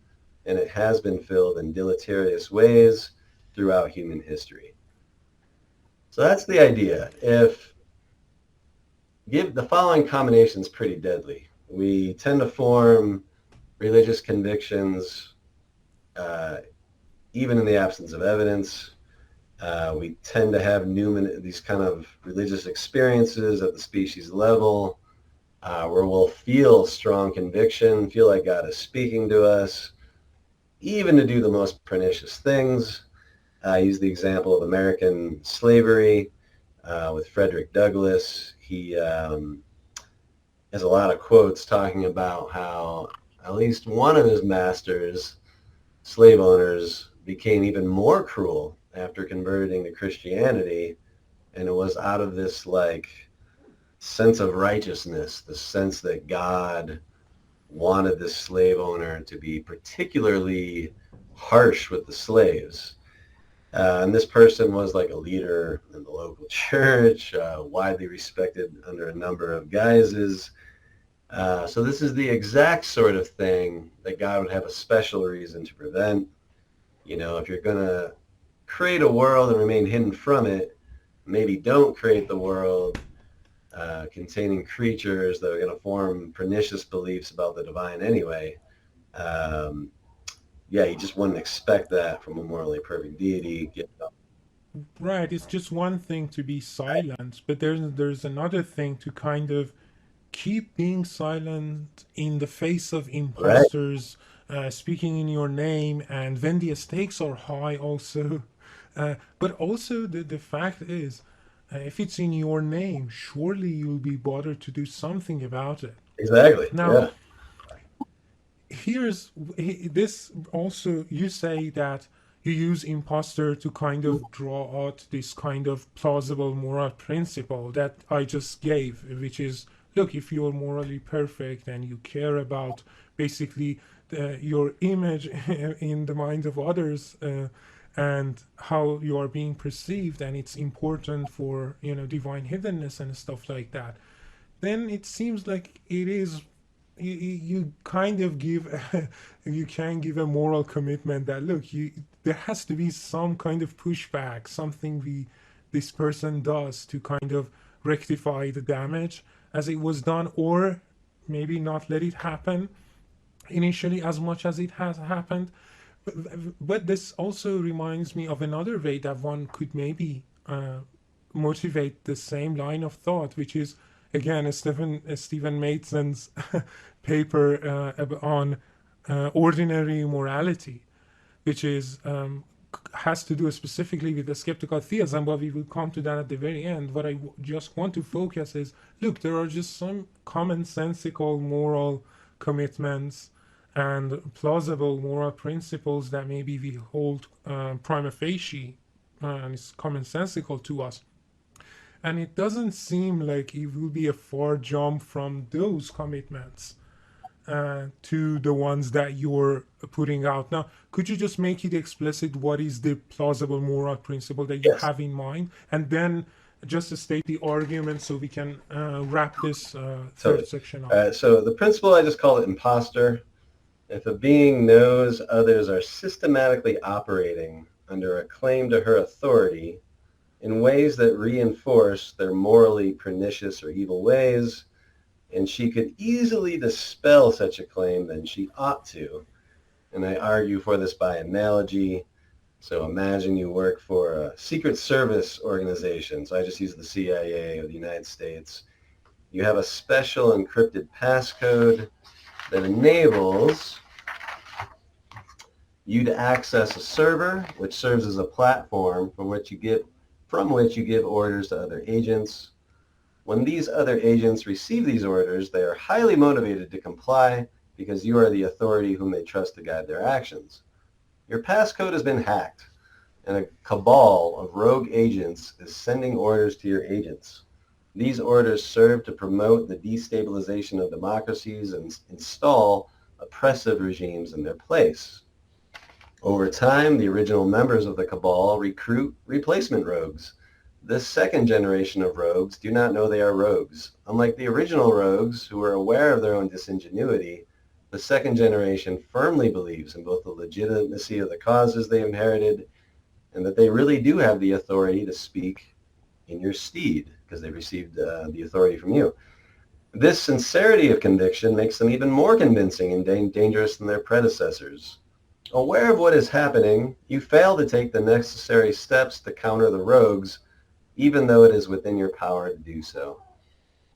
and it has been filled in deleterious ways throughout human history. So that's the idea. Give the following combination is pretty deadly. We tend to form religious convictions even in the absence of evidence. We tend to have these kind of religious experiences at the species level where we'll feel strong conviction, feel like God is speaking to us, even to do the most pernicious things. I use the example of American slavery with Frederick Douglass. He has a lot of quotes talking about how at least one of his masters, slave owners, became even more cruel after converting to Christianity, and it was out of this like sense of righteousness, the sense that God wanted this slave owner to be particularly harsh with the slaves. And this person was like a leader in the local church, widely respected under a number of guises. So this is the exact sort of thing that God would have a special reason to prevent. You know, if you're going to create a world and remain hidden from it, maybe don't create the world containing creatures that are going to form pernicious beliefs about the divine anyway. You just wouldn't expect that from a morally perfect deity. Right, it's just one thing to be silent, but there's another thing to kind of keep being silent in the face of Right, imposters speaking in your name, and when the stakes are high also. But also the fact is, if it's in your name, surely you'll be bothered to do something about it. exactly. Now, Yeah. here's this also, you say that you use imposter to kind of draw out this kind of plausible moral principle that I just gave, which is, look, if you're morally perfect and you care about basically your image in the mind of others, and how you are being perceived, and it's important for divine hiddenness and stuff like that, then it seems like it is, you kind of give you can give a moral commitment that, look, there has to be some kind of pushback, something this person does to kind of rectify the damage as it was done, or maybe not let it happen initially as much as it has happened. But this also reminds me of another way that one could maybe motivate the same line of thought, which is again Stephen Mason's paper on ordinary morality, which is has to do specifically with the skeptical theism, but we will come to that at the very end. What I just want to focus is, look, there are just some commonsensical moral commitments and plausible moral principles that maybe we hold prima facie and it's commonsensical to us. And it doesn't seem like it will be a far jump from those commitments to the ones that you're putting out. Now, could you just make it explicit what is the plausible moral principle that you Yes. have in mind? And then just state the argument so we can wrap this third Totally. section up. So the principle, I just call it imposter. If a being knows others are systematically operating under a claim to her authority in ways that reinforce their morally pernicious or evil ways, and she could easily dispel such a claim, then she ought to. And I argue for this by analogy. So imagine you work for a Secret Service organization. So I just use the CIA of the United States. You have a special encrypted passcode that enables you to access a server, which serves as a platform from which you give orders to other agents. When these other agents receive these orders, they are highly motivated to comply because you are the authority whom they trust to guide their actions. Your passcode has been hacked, and a cabal of rogue agents is sending orders to your agents. These orders serve to promote the destabilization of democracies and install oppressive regimes in their place. Over time, the original members of the cabal recruit replacement rogues. This second generation of rogues do not know they are rogues. Unlike the original rogues, who are aware of their own disingenuity, the second generation firmly believes in both the legitimacy of the causes they inherited and that they really do have the authority to speak in your stead because they received the authority from you. This sincerity of conviction makes them even more convincing and dangerous than their predecessors. Aware of what is happening, you fail to take the necessary steps to counter the rogues, even though it is within your power to do so.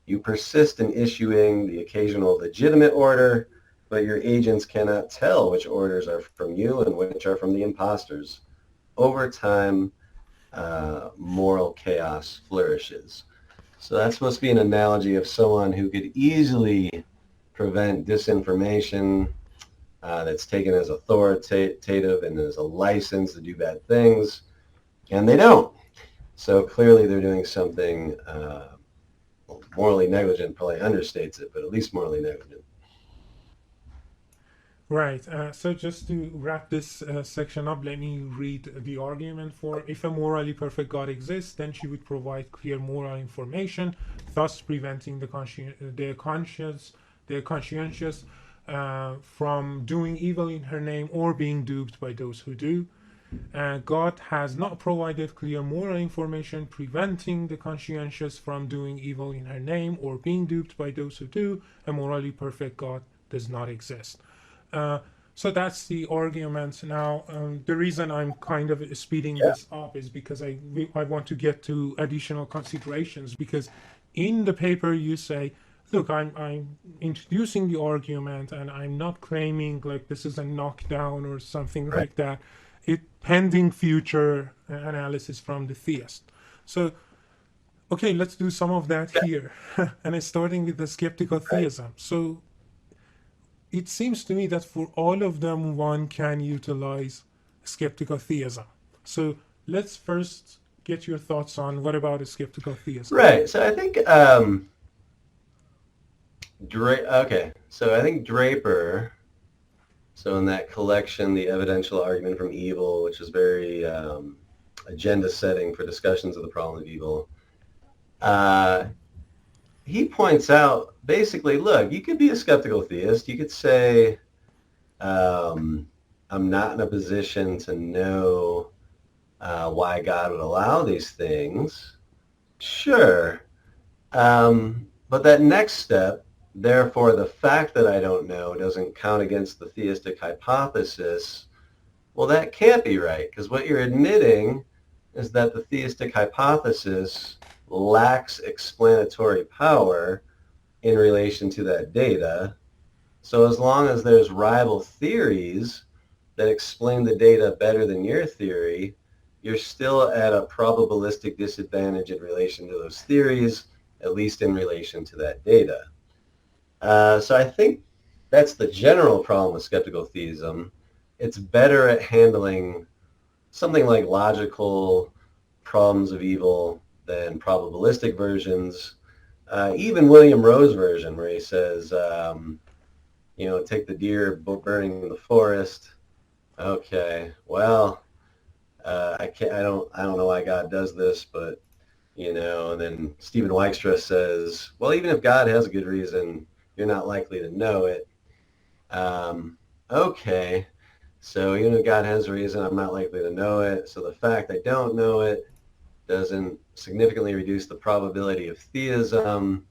You persist in issuing the occasional legitimate order, but your agents cannot tell which orders are from you and which are from the imposters. Over time, moral chaos flourishes. So that's supposed to be an analogy of someone who could easily prevent disinformation that's taken as authoritative and as a license to do bad things, and they don't. So clearly they're doing something morally negligent, probably understates it, but at least morally negligent. Right. So just to wrap this section up, let me read the argument for: if a morally perfect God exists, then she would provide clear moral information, thus preventing the conscientious from doing evil in her name or being duped by those who do. God has not provided clear moral information preventing the conscientious from doing evil in her name or being duped by those who do. A morally perfect God does not exist. So that's the argument. Now, the reason I'm kind of speeding this up is because I want to get to additional considerations, because in the paper you say, look, I'm introducing the argument and I'm not claiming like this is a knockdown or something like that. It pending future analysis from the theist. So, okay, let's do some of that here. And it's starting with the skeptical theism. So it seems to me that for all of them, one can utilize skeptical theism. So let's first get your thoughts on what about a skeptical theism. Right. So I think, So I think Draper, so in that collection, The Evidential Argument from Evil, which is very agenda setting for discussions of the problem of evil, he points out, basically, look, you could be a skeptical theist. You could say, I'm not in a position to know why God would allow these things. Sure. But that next step, therefore, the fact that I don't know doesn't count against the theistic hypothesis. Well, that can't be right, because what you're admitting is that the theistic hypothesis lacks explanatory power in relation to that data. So as long as there's rival theories that explain the data better than your theory, you're still at a probabilistic disadvantage in relation to those theories, at least in relation to that data. So I think that's the general problem with skeptical theism. It's better at handling something like logical problems of evil than probabilistic versions. Even William Rowe's version, where he says, take the deer burning in the forest. Okay, well, I don't know why God does this, but and then Stephen Weikstra says, well, even if God has a good reason, you're not likely to know it. Okay, so even if God has a reason, I'm not likely to know it. So the fact I don't know it doesn't significantly reduce the probability of theism.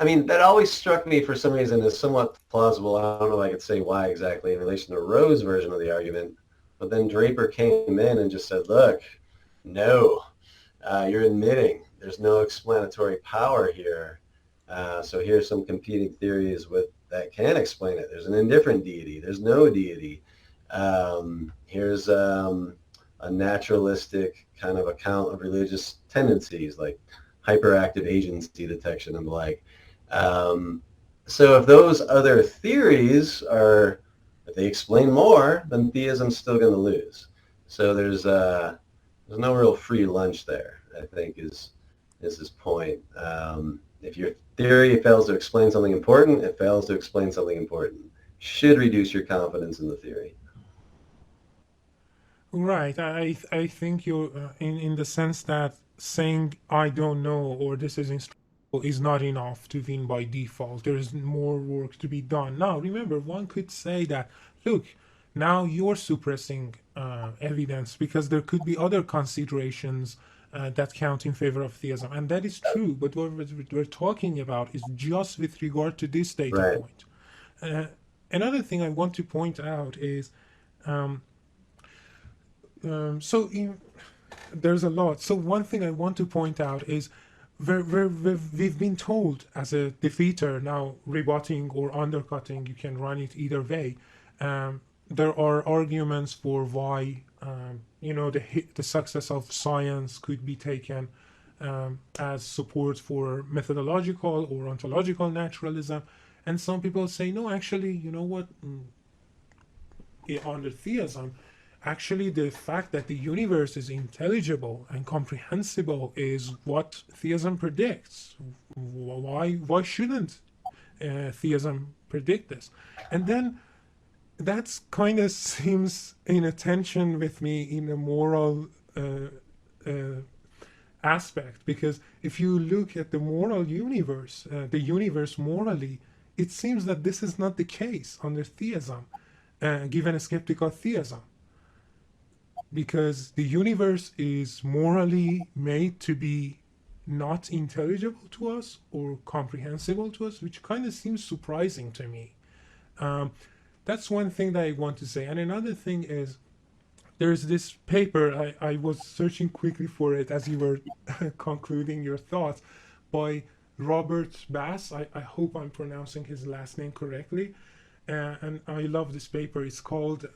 I mean, that always struck me for some reason as somewhat plausible. I don't know if I could say why exactly in relation to Rowe's version of the argument. But then Draper came in and just said, look, no, you're admitting there's no explanatory power here. So here's some competing theories that can explain it. There's an indifferent deity. There's no deity. Here's a naturalistic kind of account of religious tendencies like hyperactive agency detection and the like. So if those other theories are, if they explain more, then theism's still going to lose. So there's no real free lunch there, I think, is his point. If your theory fails to explain something important, it fails to explain something important. Should reduce your confidence in the theory. Right. I think you're in the sense that saying I don't know or this is instructional is not enough to win by default. There is more work to be done. Now, remember, one could say that, look, now you're suppressing evidence because there could be other considerations that count in favor of theism. And that is true. But what we're talking about is just with regard to this data Right. point. Another thing I want to point out is, there's a lot. So one thing I want to point out is we've been told as a defeater, now rebutting or undercutting, you can run it either way. There are arguments for why the success of science could be taken as support for methodological or ontological naturalism. And some people say, no, actually, you know what, under theism, actually the fact that the universe is intelligible and comprehensible is what theism predicts. Why shouldn't theism predict this? And then that's kind of seems in a tension with me in a moral aspect, because if you look at the moral universe, the universe morally, it seems that this is not the case under theism, given a skeptical theism, because the universe is morally made to be not intelligible to us or comprehensible to us, which kind of seems surprising to me. That's one thing that I want to say. And another thing is, there's this paper, I was searching quickly for it as you were concluding your thoughts, by Robert Bass. I hope I'm pronouncing his last name correctly. And I love this paper. It's called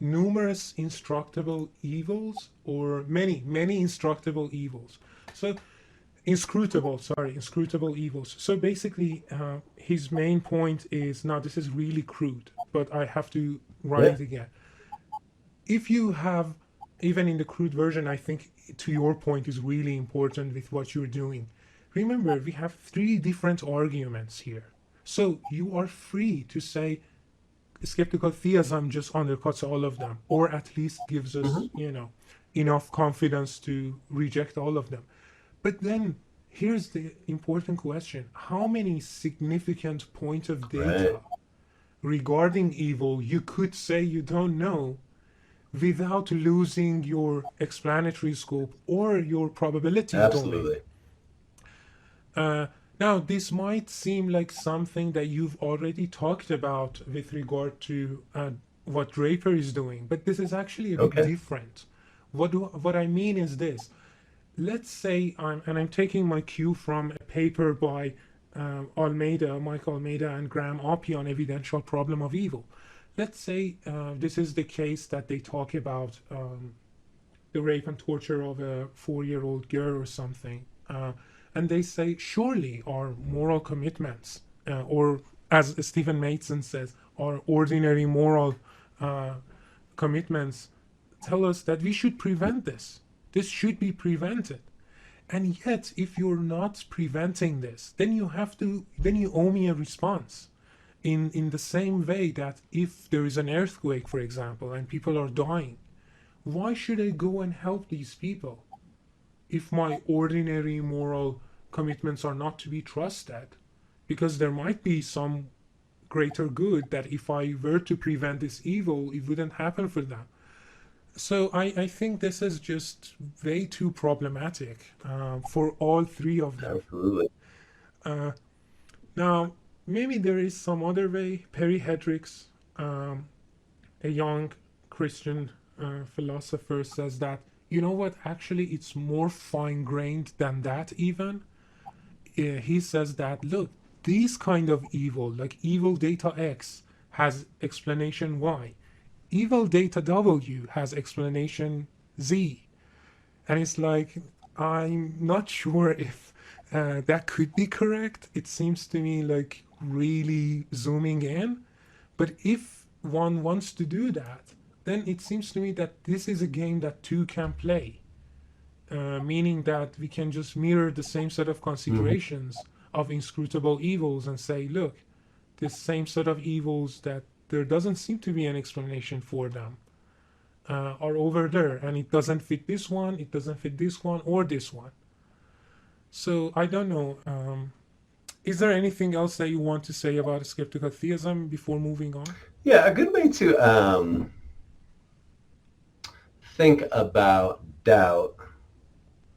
Numerous Instructable Evils, or Many Instructable Evils. So inscrutable evils. So basically, his main point is, now this is really crude, but I have to write it again. If you have, even in the crude version, I think to your point is really important with what you're doing. Remember, we have 3 different arguments here. So you are free to say skeptical theism just undercuts all of them, or at least gives us, enough confidence to reject all of them. But then here's the important question. How many significant points of data regarding evil you could say you don't know without losing your explanatory scope or your probability Absolutely. domain? Now, this might seem like something that you've already talked about with regard to what Draper is doing, but this is actually a bit different. What I mean is this. Let's say I'm taking my cue from a paper by Mike Almeida and Graham Oppie on evidential problem of evil. Let's say this is the case that they talk about the rape and torture of a 4-year-old girl or something. And they say, surely our moral commitments, or as Stephen Mason says, our ordinary moral commitments tell us that we should prevent this. This should be prevented. And yet, if you're not preventing this, then you owe me a response. In the same way that if there is an earthquake, for example, and people are dying, why should I go and help these people if my ordinary moral commitments are not to be trusted? Because there might be some greater good that if I were to prevent this evil, it wouldn't happen for them. So I think this is just way too problematic for all 3 of them. Absolutely. Now, maybe there is some other way. Perry Hendricks, a young Christian philosopher, says that, you know what, actually it's more fine-grained than that even. He says that, look, these kind of evil, like evil data X, has explanation Y. Evil data W has explanation Z. And it's like, I'm not sure if that could be correct. It seems to me like really zooming in. But if one wants to do that, then it seems to me that this is a game that two can play, meaning that we can just mirror the same set of considerations of inscrutable evils and say, look, this same set of evils that there doesn't seem to be an explanation for them are over there, and it doesn't fit this one, it doesn't fit this one, or this one. So I don't know. Is there anything else that you want to say about skeptical theism before moving on? Yeah, a good way to think about doubt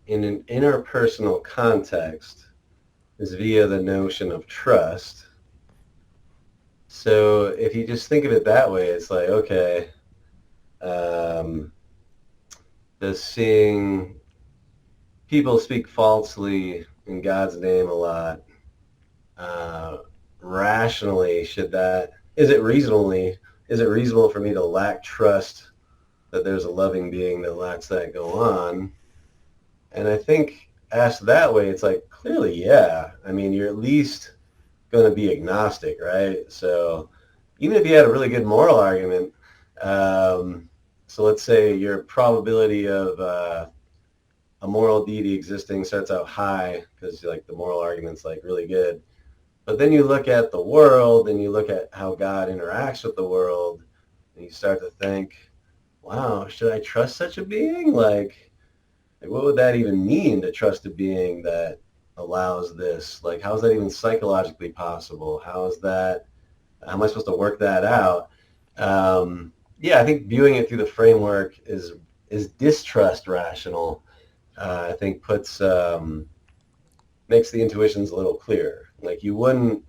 in an interpersonal context is via the notion of trust. So if you just think of it that way, it's like, okay, does seeing people speak falsely in God's name a lot, rationally, is it reasonable for me to lack trust that there's a loving being that lets that go on? And I think asked that way, it's like, clearly, yeah. I mean, you're at least going to be agnostic, right? So even if you had a really good moral argument, so let's say your probability of a moral deity existing starts out high because like the moral argument's like really good. But then you look at the world and you look at how God interacts with the world and you start to think, wow, should I trust such a being? Like what would that even mean to trust a being that allows this? Like, how is that even psychologically possible? How am I supposed to work that out? Yeah, I think viewing it through the framework is distrust rational. I think makes the intuitions a little clearer. Like you wouldn't,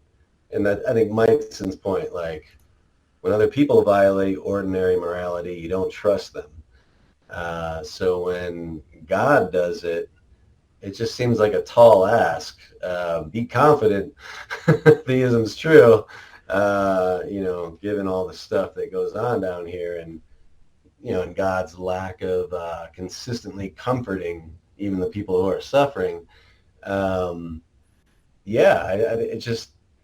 and that I think Meisen's point, like when other people violate ordinary morality, you don't trust them. So when God does it, it just seems like a tall ask. Be confident theism's true, given all the stuff that goes on down here and, and God's lack of consistently comforting even the people who are suffering. I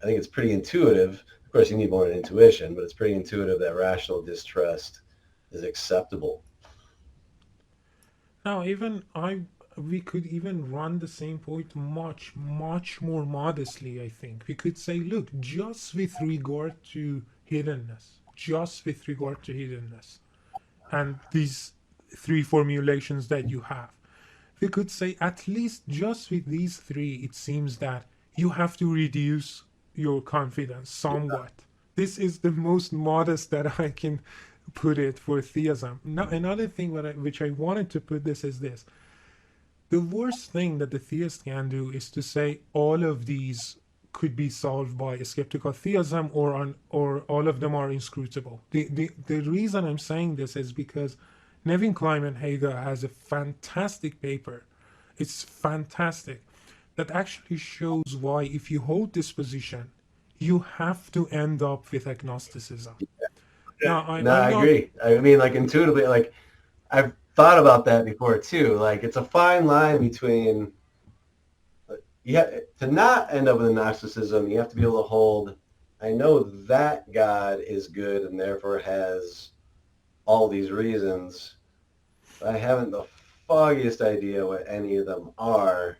think it's pretty intuitive. Of course, you need more than intuition, but it's pretty intuitive that rational distrust is acceptable. Now, we could even run the same point much, much more modestly, I think. We could say, look, just with regard to hiddenness, and these three formulations that you have, we could say at least just with these three, it seems that you have to reduce your confidence somewhat. This is the most modest that I can put it for theism. Now, another thing which I wanted to put this is this. The worst thing that the theist can do is to say all of these could be solved by a skeptical theism or all of them are inscrutable. The reason I'm saying this is because Nevin Kleiman-Haga has a fantastic paper. It's fantastic. That actually shows why if you hold this position, you have to end up with agnosticism. Now, I agree. I mean, like intuitively, like I've thought about that before too. Like it's a fine line between to not end up with agnosticism, you have to be able to hold, I know that God is good and therefore has all these reasons, but I haven't the foggiest idea what any of them are.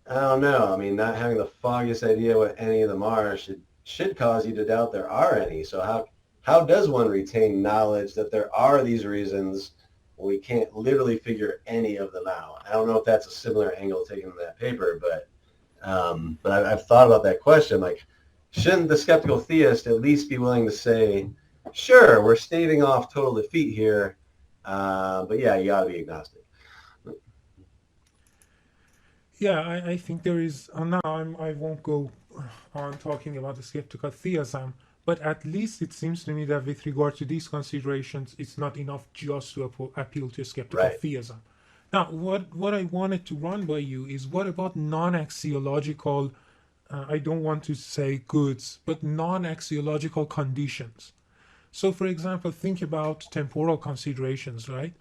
I don't know. I mean, not having the foggiest idea what any of them are should cause you to doubt there are any. So how does one retain knowledge that there are these reasons when we can't literally figure any of them out? I don't know if that's a similar angle taken in that paper, but I've thought about that question. Like, shouldn't the skeptical theist at least be willing to say, sure, we're staving off total defeat here, but yeah, you got to be agnostic. Yeah, I think there is. Now I won't go on talking about the skeptical theism, but at least it seems to me that with regard to these considerations, it's not enough just to appeal to skeptical theism. Now, what I wanted to run by you is what about non-axiological, I don't want to say goods, but non-axiological conditions. So, for example, think about temporal considerations, right?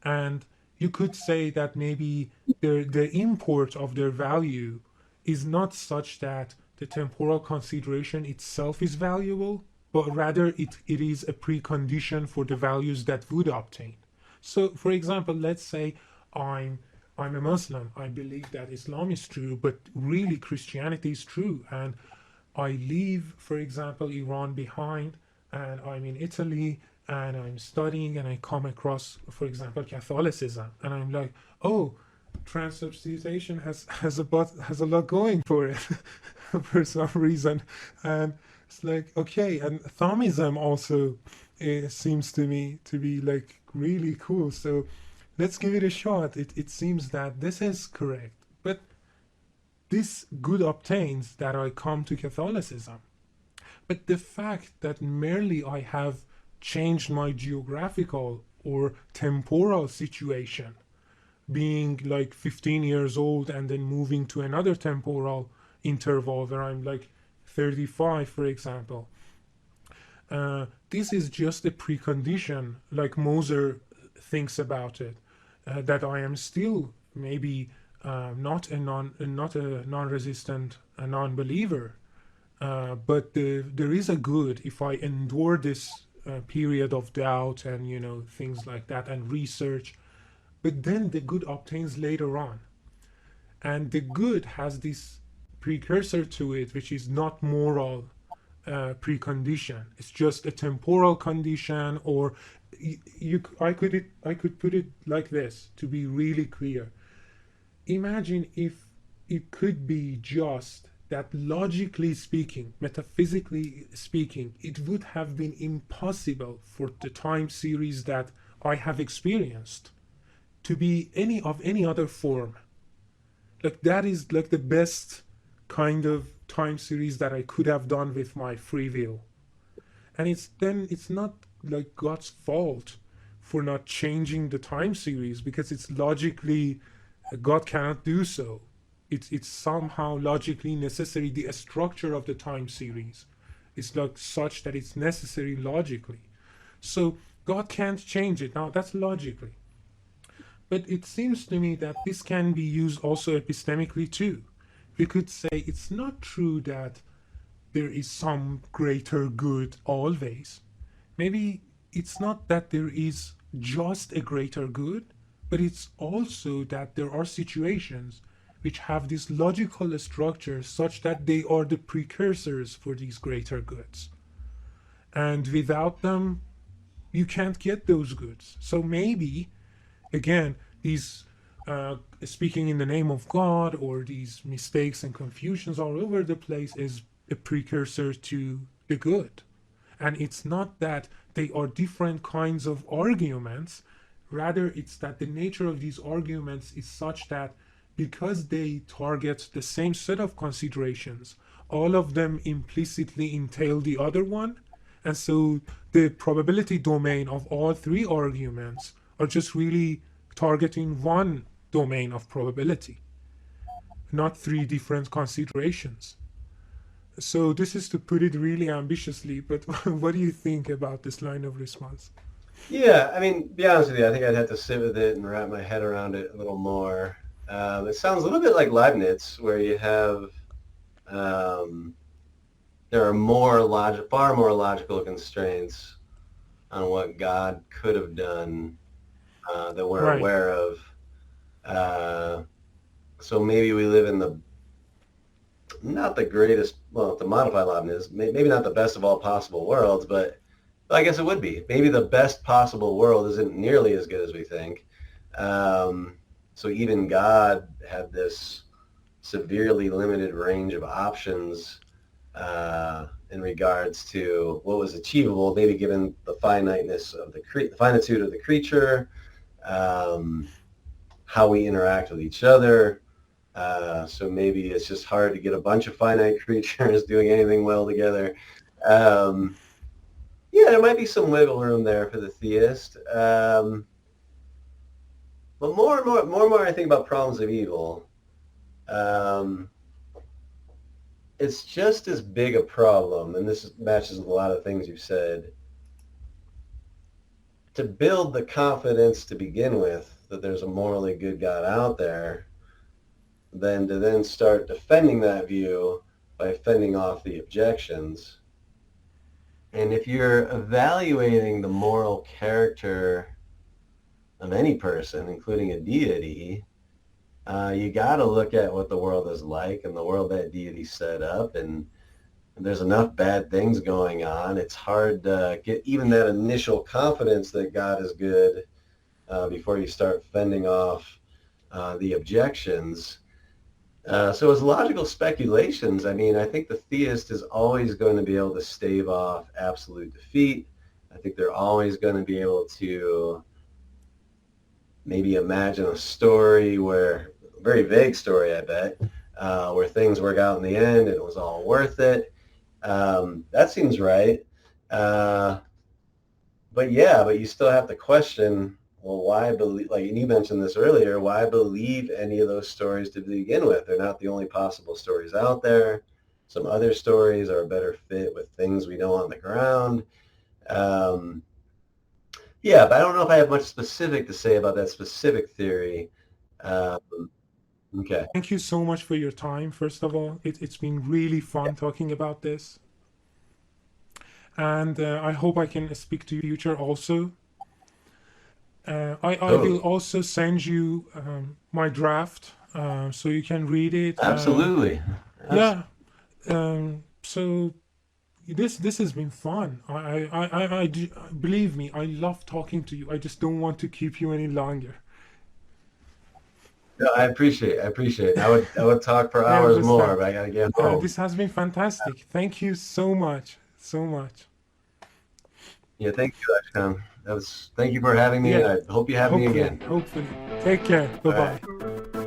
And you could say that maybe the import of their value is not such that the temporal consideration itself is valuable, but rather it is a precondition for the values that would obtain. So, for example, let's say I'm I'm a Muslim. I believe that Islam is true, but really Christianity is true. And I leave, for example, Iran behind, and I'm in Italy, and I'm studying, and I come across, for example, Catholicism, and I'm like, oh, transubstantiation has a lot going for it for some reason, and it's like okay, and Thomism also seems to me to be like really cool. So let's give it a shot. It seems that this is correct, but this good obtains that I come to Catholicism. But the fact that merely I have changed my geographical or temporal situation, being like 15 years old and then moving to another temporal interval where I'm like 35, for example, this is just a precondition, like Moser thinks about it, that I am still maybe not a non-resistant, a non-believer, but there is a good if I endure this period of doubt and things like that and research. But then the good obtains later on, and the good has this precursor to it, which is not moral precondition. It's just a temporal condition, or I could put it like this to be really clear. Imagine if it could be just that logically speaking, metaphysically speaking, it would have been impossible for the time series that I have experienced to be any other form. Like that is like the best kind of time series that I could have done with my free will. And it's not like God's fault for not changing the time series, because it's logically God cannot do so. It's somehow logically necessary. The structure of the time series is like such that it's necessary logically. So God can't change it. Now that's logically. But it seems to me that this can be used also epistemically too. We could say it's not true that there is some greater good always. Maybe it's not that there is just a greater good, but it's also that there are situations which have this logical structure such that they are the precursors for these greater goods. And without them, you can't get those goods. So maybe, again, these speaking in the name of God, or these mistakes and confusions all over the place, is a precursor to the good. And it's not that they are different kinds of arguments, rather it's that the nature of these arguments is such that because they target the same set of considerations, all of them implicitly entail the other one, and so the probability domain of all three arguments are just really targeting one domain of probability, not three different considerations. So this is to put it really ambitiously, but what do you think about this line of response? Yeah, I mean, to be honest with you, I think I'd have to sit with it and wrap my head around it a little more. It sounds a little bit like Leibniz, where you have there are far more logical constraints on what God could have done that we're Right. aware of. So maybe we live in not the greatest, well, to modify Leibniz, maybe not the best of all possible worlds, but I guess it would be. Maybe the best possible world isn't nearly as good as we think. So even God had this severely limited range of options in regards to what was achievable, maybe given the finiteness of the finitude of the creature, how we interact with each other. So maybe it's just hard to get a bunch of finite creatures doing anything well together. Yeah, there might be some wiggle room there for the theist. But more and more I think about problems of evil. It's just as big a problem, and this matches with a lot of things you've said, to build the confidence to begin with that there's a morally good God out there than to then start defending that view by fending off the objections. And if you're evaluating the moral character of any person, including a deity, you got to look at what the world is like and the world that deity set up. And there's enough bad things going on. It's hard to get even that initial confidence that God is good before you start fending off the objections. So as logical speculations, I mean, I think the theist is always going to be able to stave off absolute defeat. I think they're always going to be able to maybe imagine a story where, a very vague story, I bet, where things work out in the end and it was all worth it. That seems right. But you still have to question, well, why believe, like you mentioned this earlier, why believe any of those stories to begin with? They're not the only possible stories out there. Some other stories are a better fit with things we know on the ground. But I don't know if I have much specific to say about that specific theory. Okay. Thank you so much for your time, first of all. It's been really fun talking about this. And I hope I can speak to you in the future also. I will also send you my draft so you can read it. Absolutely. So this has been fun. I believe me, I love talking to you. I just don't want to keep you any longer. No, I appreciate it. I would talk for hours more, but I gotta get home. This has been fantastic. Thank you so much. Yeah, thank you, Dashcom. Thank you for having me, and I hope you have me again. Hopefully. Take care. Bye-bye. All right.